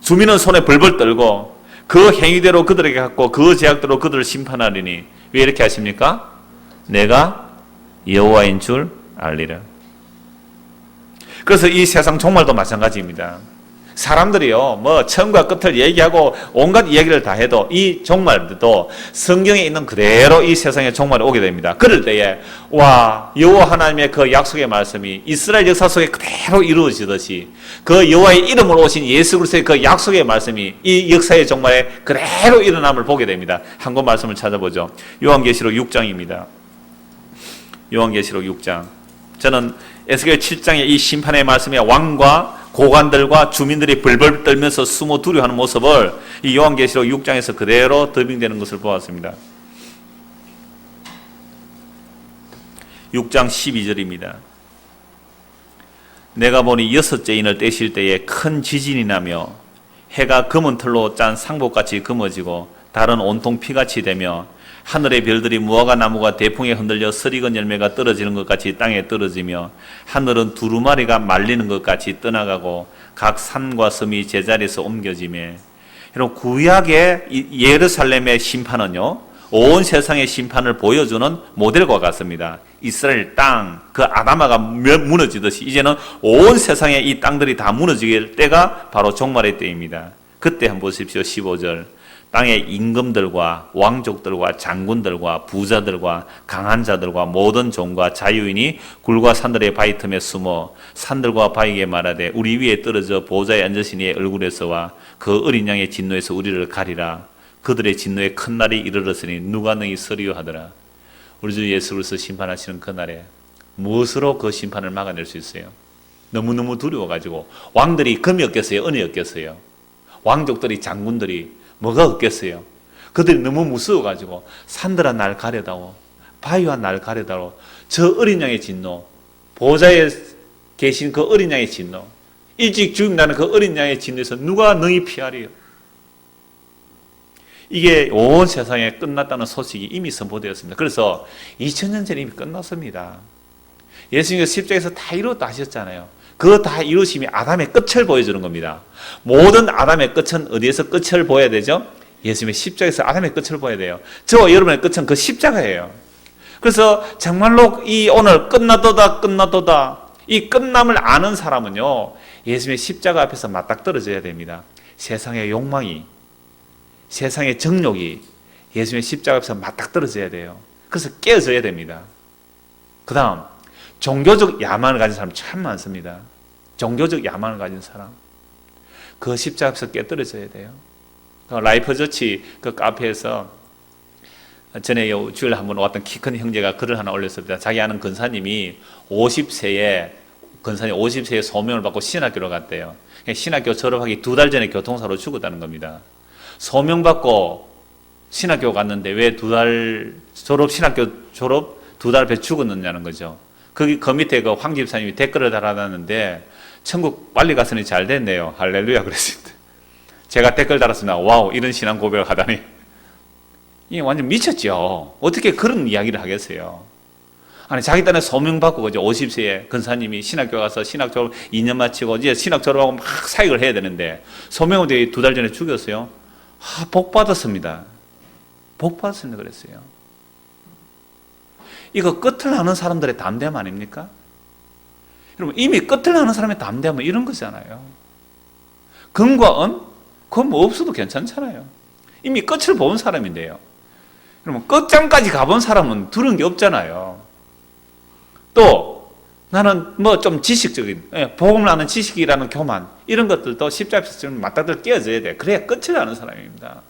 S1: 주민은 손에 벌벌 떨고 그 행위대로 그들에게 갖고 그 제약대로 그들을 심판하리니 왜 이렇게 하십니까? 내가 여호와인 줄 알리라. 그래서 이 세상 종말도 마찬가지입니다. 사람들이요, 뭐 처음과 끝을 얘기하고 온갖 이야기를 다 해도 이 종말도 성경에 있는 그대로 이 세상의 종말이 오게 됩니다. 그럴 때에 와, 여호와 하나님의 그 약속의 말씀이 이스라엘 역사 속에 그대로 이루어지듯이 그 여호와의 이름으로 오신 예수 그리스도의 그 약속의 말씀이 이 역사의 종말에 그대로 일어남을 보게 됩니다. 한 권 말씀을 찾아보죠. 요한계시록 6장입니다. 요한계시록 6장. 저는 에스겔 7장의 이 심판의 말씀에 왕과 고관들과 주민들이 벌벌 떨면서 숨어 두려워하는 모습을 이 요한계시록 6장에서 그대로 더빙되는 것을 보았습니다. 6장 12절입니다. 내가 보니 6째 인을 떼실 때에 큰 지진이 나며 해가 검은 털로 짠 상복같이 검어지고 달은 온통 피같이 되며 하늘의 별들이 무화과 나무가 대풍에 흔들려 설익은 열매가 떨어지는 것 같이 땅에 떨어지며 하늘은 두루마리가 말리는 것 같이 떠나가고 각 산과 섬이 제자리에서 옮겨지며. 여러분, 구약의 예루살렘의 심판은요, 온 세상의 심판을 보여주는 모델과 같습니다. 이스라엘 땅, 그 아담아가 무너지듯이 이제는 온 세상의 이 땅들이 다 무너질 때가 바로 종말의 때입니다. 그때 한번 보십시오. 15절. 땅의 임금들과 왕족들과 장군들과 부자들과 강한 자들과 모든 종과 자유인이 굴과 산들의 바위 틈에 숨어 산들과 바위에 말하되 우리 위에 떨어져 보좌에 앉으신 이의 얼굴에서와 그 어린 양의 진노에서 우리를 가리라. 그들의 진노의 큰 날이 이르렀으니 누가 능히 서리요 하더라. 우리 주 예수 그리스도 심판하시는 그날에 무엇으로 그 심판을 막아낼 수 있어요? 너무너무 두려워가지고 왕들이 금이 없겠어요? 은이 없겠어요? 왕족들이, 장군들이 뭐가 없겠어요? 그들이 너무 무서워가지고 산들아 날 가려다오, 바위와 날 가려다오, 저 어린 양의 진노, 보좌에 계신 그 어린 양의 진노, 일찍 죽는다는 그 어린 양의 진노에서 누가 능히 피하리요? 이게 온 세상에 끝났다는 소식이 이미 선포되었습니다. 그래서 2000년 전에 이미 끝났습니다. 예수님께서 십자가에서 다 이루었다 하셨잖아요. 그 다 이루심이 아담의 끝을 보여주는 겁니다. 모든 아담의 끝은 어디에서 끝을 보여야 되죠? 예수님의 십자가에서 아담의 끝을 보여야 돼요. 저와 여러분의 끝은 그 십자가예요. 그래서 정말로 이 오늘 끝났도다 이 끝남을 아는 사람은요, 예수님의 십자가 앞에서 맞닥뜨려져야 됩니다. 세상의 욕망이, 세상의 정욕이 예수님의 십자가 앞에서 맞닥뜨려져야 돼요. 그래서 깨어져야 됩니다. 그 다음, 종교적 야망을 가진 사람 참 많습니다. 종교적 야망을 가진 사람, 그 십자가 앞에서 깨뜨려져야 돼요. 라이프저치 그 카페에서 전에 주일에 한번 왔던 키 큰 형제가 글을 하나 올렸습니다. 자기 아는 근사님이 50세에 소명을 받고 신학교로 갔대요. 신학교 졸업하기 2달 전에 교통사로 죽었다는 겁니다. 소명받고 신학교 갔는데 왜 신학교 졸업 2달 앞에 죽었느냐는 거죠. 거기 그 밑에 그 황 집사님이 댓글을 달아놨는데 천국 빨리 갔으니 잘 됐네요. 할렐루야 그랬습니다. 제가 댓글 달았습니다. 와우, 이런 신앙 고백을 하다니. 이게 완전 미쳤죠. 어떻게 그런 이야기를 하겠어요? 아니, 자기 딴에 소명받고, 그죠? 50세에 근사님이 신학교 가서 신학 졸업 2년 마치고, 이제 신학 졸업하고 막 사역을 해야 되는데, 소명을 2달 전에 죽였어요. 복 받았습니다. 복 받았습니다. 그랬어요. 이거 끝을 아는 사람들의 담대함 아닙니까? 여러분, 이미 끝을 아는 사람의 담대함은 이런 거잖아요. 금과 은? 그건 뭐 없어도 괜찮잖아요. 이미 끝을 본 사람인데요. 그러면 끝장까지 가본 사람은 두려운 게 없잖아요. 또 나는 뭐 좀 지식적인, 복음을 아는 지식이라는 교만, 이런 것들도 십자가에서 좀 맞닥뜨려 깨어져야 돼. 그래야 끝을 아는 사람입니다.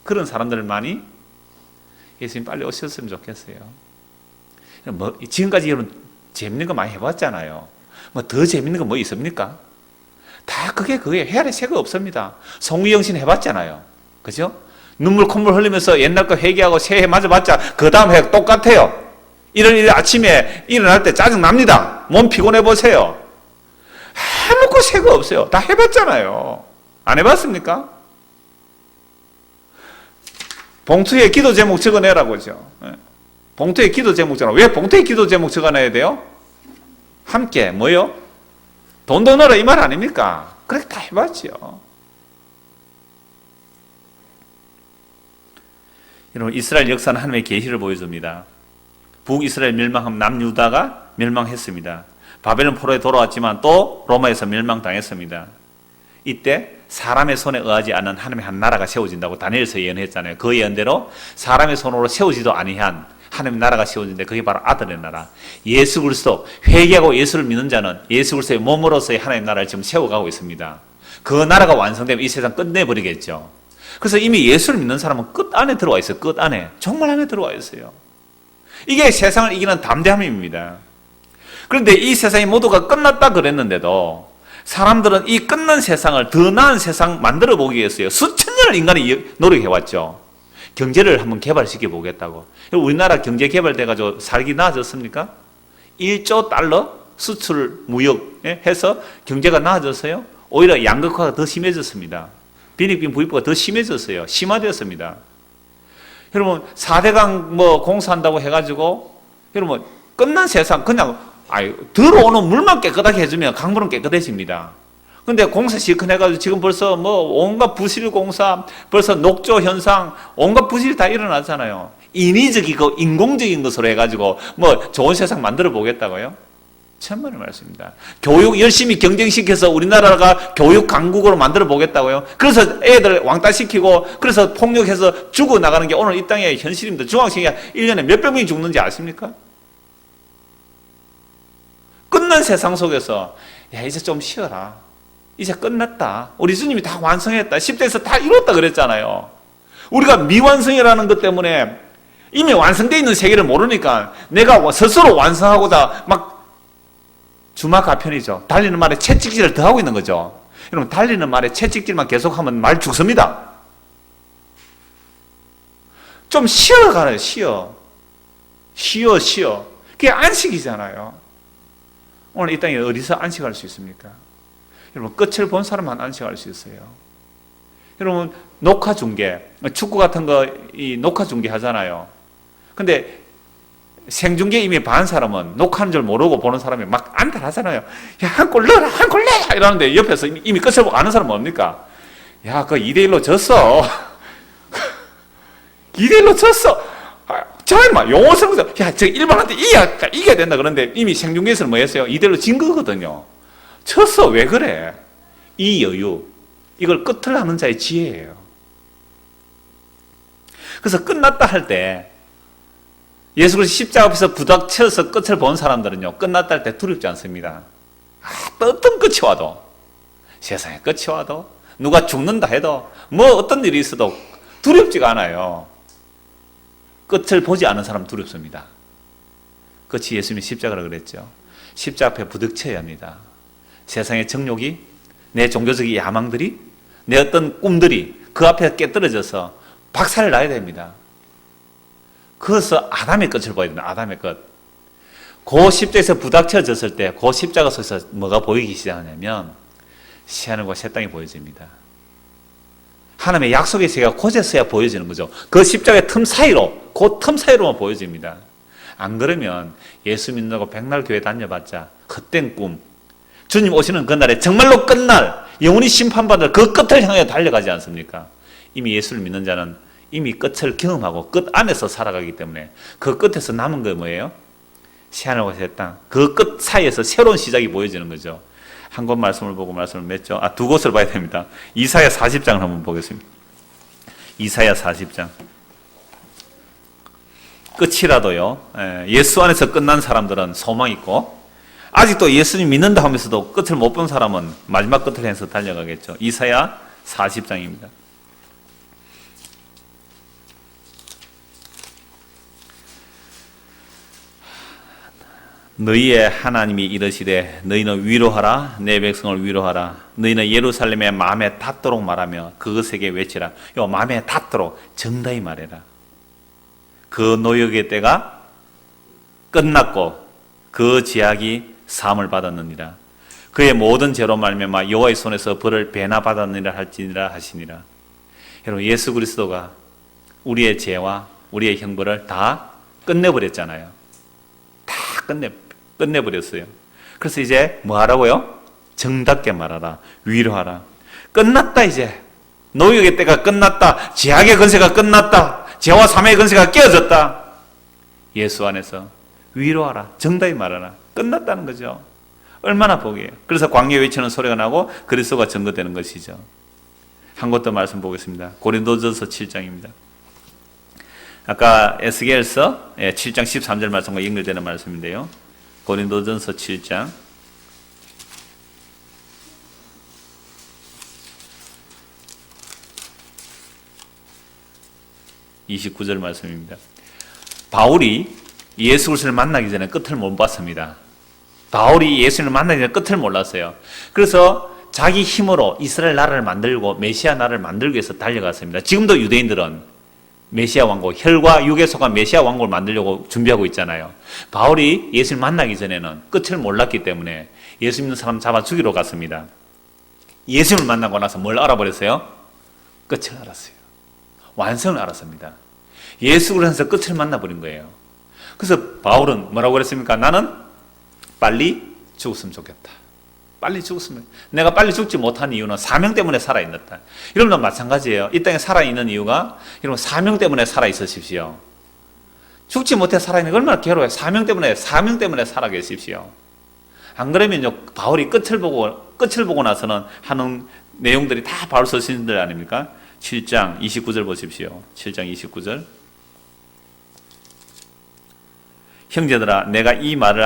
S1: 그런 사람들을 많이 예수님 빨리 오셨으면 좋겠어요. 뭐 지금까지 여러분 재밌는 거 많이 해봤잖아요. 뭐 더 재밌는 거 뭐 있습니까? 다 그게 그거예요. 헤아릴 새가 없습니다. 송유영신 해봤잖아요. 그죠? 눈물 콧물 흘리면서 옛날 거 회개하고 새해 맞아봤자 그 다음 해 똑같아요. 일요일 아침에 일어날 때 짜증납니다. 몸 피곤해 보세요. 아무것도 새가 없어요. 다 해봤잖아요. 안 해봤습니까? 봉투에 기도 제목 적어내라고죠. 봉투에 기도 제목 적어라. 왜 봉투에 기도 제목 적어내야 돼요? 함께 뭐요? 돈도 넣어라 이 말 아닙니까? 그렇게 다 해봤죠. 여러분, 이스라엘 역사는 하나님의 계시를 보여줍니다. 북이스라엘 멸망하면 남유다가 멸망했습니다. 바벨론 포로에 돌아왔지만 또 로마에서 멸망당했습니다. 이때 사람의 손에 의하지 않은 하나님의 한 나라가 세워진다고 다니엘서 예언했잖아요. 그 예언대로 사람의 손으로 세우지도 아니한 하나님의 나라가 세워진데 그게 바로 아들의 나라. 예수 그리스도, 회개하고 예수를 믿는 자는 예수 그리스도의 몸으로서의 하나님의 나라를 지금 세워가고 있습니다. 그 나라가 완성되면 이 세상 끝내버리겠죠. 그래서 이미 예수를 믿는 사람은 끝 안에 들어와 있어요. 끝 안에. 정말 안에 들어와 있어요. 이게 세상을 이기는 담대함입니다. 그런데 이 세상이 모두가 끝났다 그랬는데도 사람들은 이 끝난 세상을 더 나은 세상 만들어 보기 위해서요. 수천 년을 인간이 노력해왔죠. 경제를 한번 개발시켜 보겠다고. 우리나라 경제 개발돼가지고 살기 나아졌습니까? 1조 달러 수출 무역 해서 경제가 나아졌어요. 오히려 양극화가 더 심해졌습니다. 빈익빈 부익부가 더 심해졌어요. 심화되었습니다. 여러분 4대강 뭐 공사한다고 해가지고 여러분 끝난 세상 그냥 들어오는 물만 깨끗하게 해주면 강물은 깨끗해집니다. 근데 공사 실컷 해가지고 지금 벌써 뭐 온갖 부실 공사, 벌써 녹조 현상, 온갖 부실이 다 일어나잖아요. 인위적이고 인공적인 것으로 해가지고 뭐 좋은 세상 만들어 보겠다고요? 천만의 말씀입니다. 교육 열심히 경쟁시켜서 우리나라가 교육 강국으로 만들어 보겠다고요? 그래서 애들 왕따시키고 그래서 폭력해서 죽어나가는 게 오늘 이 땅의 현실입니다. 중학생이 1년에 몇백 명이 죽는지 아십니까? 끝난 세상 속에서 야 이제 좀 쉬어라. 이제 끝났다. 우리 주님이 다 완성했다. 10대에서 다 이뤘다 그랬잖아요. 우리가 미완성이라는 것 때문에 이미 완성되어 있는 세계를 모르니까 내가 스스로 완성하고자 막 주마가편이죠. 달리는 말에 채찍질을 더 하고 있는 거죠. 여러분 달리는 말에 채찍질만 계속하면 말 죽습니다. 좀 쉬어가라. 쉬어. 그게 안식이잖아요. 오늘 이 땅에 어디서 안식할 수 있습니까? 여러분 끝을 본 사람만 안식할 수 있어요. 여러분 녹화 중계, 축구 같은 거 이 녹화 중계 하잖아요. 근데 생중계 이미 반 사람은 녹화하는 줄 모르고 보는 사람이 막 안달하잖아요. 야, 한 골 넣어라, 한 골 내라! 이러는데 옆에서 이미 끝을 보고 아는 사람은 뭡니까? 야, 그거 2대1로 졌어. 2대1로 졌어. 정말 용어 쓰면서, 야, 저 일반한테 이겨야 된다. 그런데 이미 생중계에서는 뭐 했어요? 2대1로 진 거거든요. 졌어. 왜 그래? 이 여유. 이걸 끝을 하는 자의 지혜예요. 그래서 끝났다 할 때, 예수 그리스도 십자가 앞에서 부닥쳐서 끝을 본 사람들은요, 끝났다 할 때 두렵지 않습니다. 어떤 끝이 와도, 세상에 끝이 와도, 누가 죽는다 해도, 뭐 어떤 일이 있어도 두렵지가 않아요. 끝을 보지 않은 사람 두렵습니다. 끝이 예수님이 십자가라고 그랬죠. 십자가 앞에 부닥쳐야 합니다. 세상의 정욕이, 내 종교적인 야망들이, 내 어떤 꿈들이 그 앞에 깨떨어져서 박살을 나야 됩니다. 그래서 아담의 끝을 보여야 됩니다. 아담의 끝. 그 십자에서 부닥쳐졌을 때 그 십자가 속에서 뭐가 보이기 시작하냐면 새하늘과 새 땅이 보여집니다. 하나님의 약속의 세계가 그제서야 보여지는 거죠. 그 십자가의 틈 사이로, 그 틈 사이로만 보여집니다. 안 그러면 예수 믿는다고 백날 교회 다녀봤자 헛된 꿈, 주님 오시는 그날에 정말로 끝날, 영원히 심판받을 그 끝을 향해 달려가지 않습니까? 이미 예수를 믿는 자는 이미 끝을 경험하고 끝 안에서 살아가기 때문에 그 끝에서 남은 게 뭐예요? 새하늘과 새 땅. 그 끝 사이에서 새로운 시작이 보여지는 거죠. 한 곳 말씀을 보고 말씀을 맺죠. 두 곳을 봐야 됩니다. 이사야 40장을 한번 보겠습니다. 이사야 40장. 끝이라도요. 예수 안에서 끝난 사람들은 소망 있고, 아직도 예수님 믿는다 하면서도 끝을 못 본 사람은 마지막 끝을 향해서 달려가겠죠. 이사야 40장입니다. 너희의 하나님이 이르시되 너희는 위로하라, 내 백성을 위로하라. 너희는 예루살렘의 마음에 닿도록 말하며 그것에게 외치라. 요 마음에 닿도록 정다히 말해라. 그 노역의 때가 끝났고 그 지악이 사함을 받았느니라. 그의 모든 죄로 말미암아 여호와의 손에서 벌을 배나 받았느니라 할지니라 하시니라. 여러분, 예수 그리스도가 우리의 죄와 우리의 형벌을 다 끝내버렸잖아요. 다 끝내버렸어요. 그래서 이제 뭐 하라고요? 정답게 말하라. 위로하라. 끝났다 이제. 노역의 때가 끝났다. 죄악의 권세가 끝났다. 죄와 사망의 권세가 깨어졌다. 예수 안에서 위로하라. 정답히 말하라. 끝났다는 거죠. 얼마나 복이에요. 그래서 광야에 외치는 소리가 나고 그리스도가 증거되는 것이죠. 한 곳 더 말씀 보겠습니다. 고린도전서 7장입니다. 아까 에스겔서 7장 13절 말씀과 연결되는 말씀인데요. 고린도전서 7장 29절 말씀입니다. 바울이 예수 그리스도를 만나기 전에 끝을 못 봤습니다. 바울이 예수를 만나기 전에 끝을 몰랐어요. 그래서 자기 힘으로 이스라엘 나라를 만들고 메시아 나라를 만들기 위해서 달려갔습니다. 지금도 유대인들은 메시아 왕국, 혈과 육에 속한 메시아 왕국을 만들려고 준비하고 있잖아요. 바울이 예수를 만나기 전에는 끝을 몰랐기 때문에 예수 믿는 사람 잡아 죽이러 갔습니다. 예수를 만나고 나서 뭘 알아버렸어요? 끝을 알았어요. 완성을 알았습니다. 예수 그리스도에서 끝을 만나버린 거예요. 그래서 바울은 뭐라고 그랬습니까? 나는 빨리 죽었으면 좋겠다. 빨리 죽었으면. 내가 빨리 죽지 못한 이유는 사명 때문에 살아있는다. 여러분도 마찬가지예요. 이 땅에 살아있는 이유가 여러분 사명 때문에 살아있으십시오. 죽지 못해 살아있는 게 얼마나 괴로워요. 사명 때문에 살아계십시오. 안 그러면요, 바울이 끝을 보고 나서는 하는 내용들이 다 바울 서신들 아닙니까? 7장 29절 보십시오. 7장 29절. 형제들아, 내가 이 말을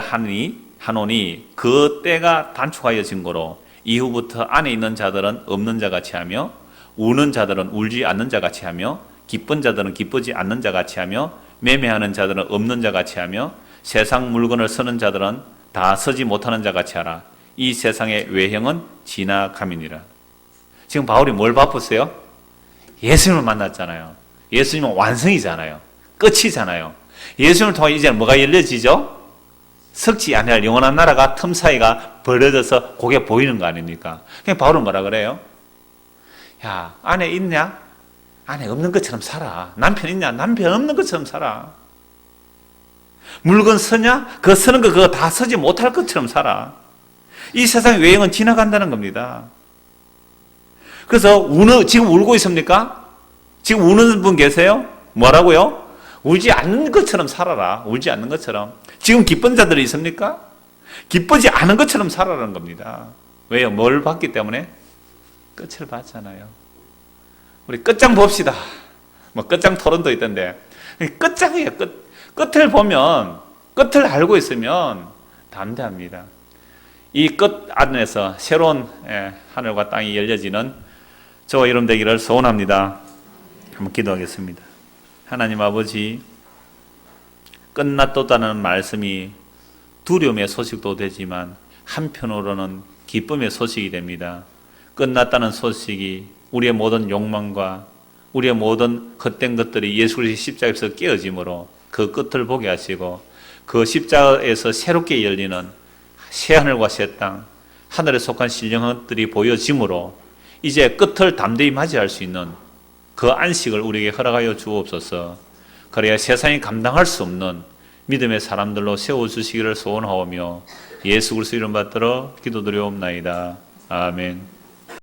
S1: 하노니 그 때가 단축하여진 거로 이후부터 안에 있는 자들은 없는 자 같이 하며 우는 자들은 울지 않는 자 같이 하며 기쁜 자들은 기쁘지 않는 자 같이 하며 매매하는 자들은 없는 자 같이 하며 세상 물건을 쓰는 자들은 다 서지 못하는 자 같이 하라. 이 세상의 외형은 지나감이니라. 지금 바울이 뭘 바쁘세요? 예수님을 만났잖아요. 예수님은 완성이잖아요. 끝이잖아요. 예수님을 통해 이제 뭐가 열려지죠? 석지 아니라 영원한 나라가 틈 사이가 벌어져서 그게 보이는 거 아닙니까? 그냥 바울은 뭐라 그래요? 야, 안에 있냐? 안에 없는 것처럼 살아. 남편 있냐? 남편 없는 것처럼 살아. 물건 서냐? 그거 서는 거 그거 다 서지 못할 것처럼 살아. 이 세상의 외형은 지나간다는 겁니다. 그래서 지금 울고 있습니까? 지금 우는 분 계세요? 뭐라고요? 울지 않는 것처럼 살아라. 울지 않는 것처럼. 지금 기쁜 자들이 있습니까? 기쁘지 않은 것처럼 살아라는 겁니다. 왜요? 뭘 봤기 때문에? 끝을 봤잖아요. 우리 끝장 봅시다. 뭐 끝장 토론도 있던데. 끝장이에요. 끝을 보면, 끝을 알고 있으면 담대합니다. 이 끝 안에서 새로운 하늘과 땅이 열려지는 저와 여러분 되기를 소원합니다. 한번 기도하겠습니다. 하나님 아버지, 끝났다는 말씀이 두려움의 소식도 되지만 한편으로는 기쁨의 소식이 됩니다. 끝났다는 소식이 우리의 모든 욕망과 우리의 모든 헛된 것들이 예수 그리스도의 십자가에서 깨어짐으로 그 끝을 보게 하시고 그 십자가에서 새롭게 열리는 새하늘과 새 땅, 하늘에 속한 신령들이 보여짐으로 이제 끝을 담대히 맞이할 수 있는 그 안식을 우리에게 허락하여 주옵소서. 그래야 세상이 감당할 수 없는 믿음의 사람들로 세워주시기를 소원하오며 예수 그리스도 이름 받들어 기도드리옵나이다. 아멘.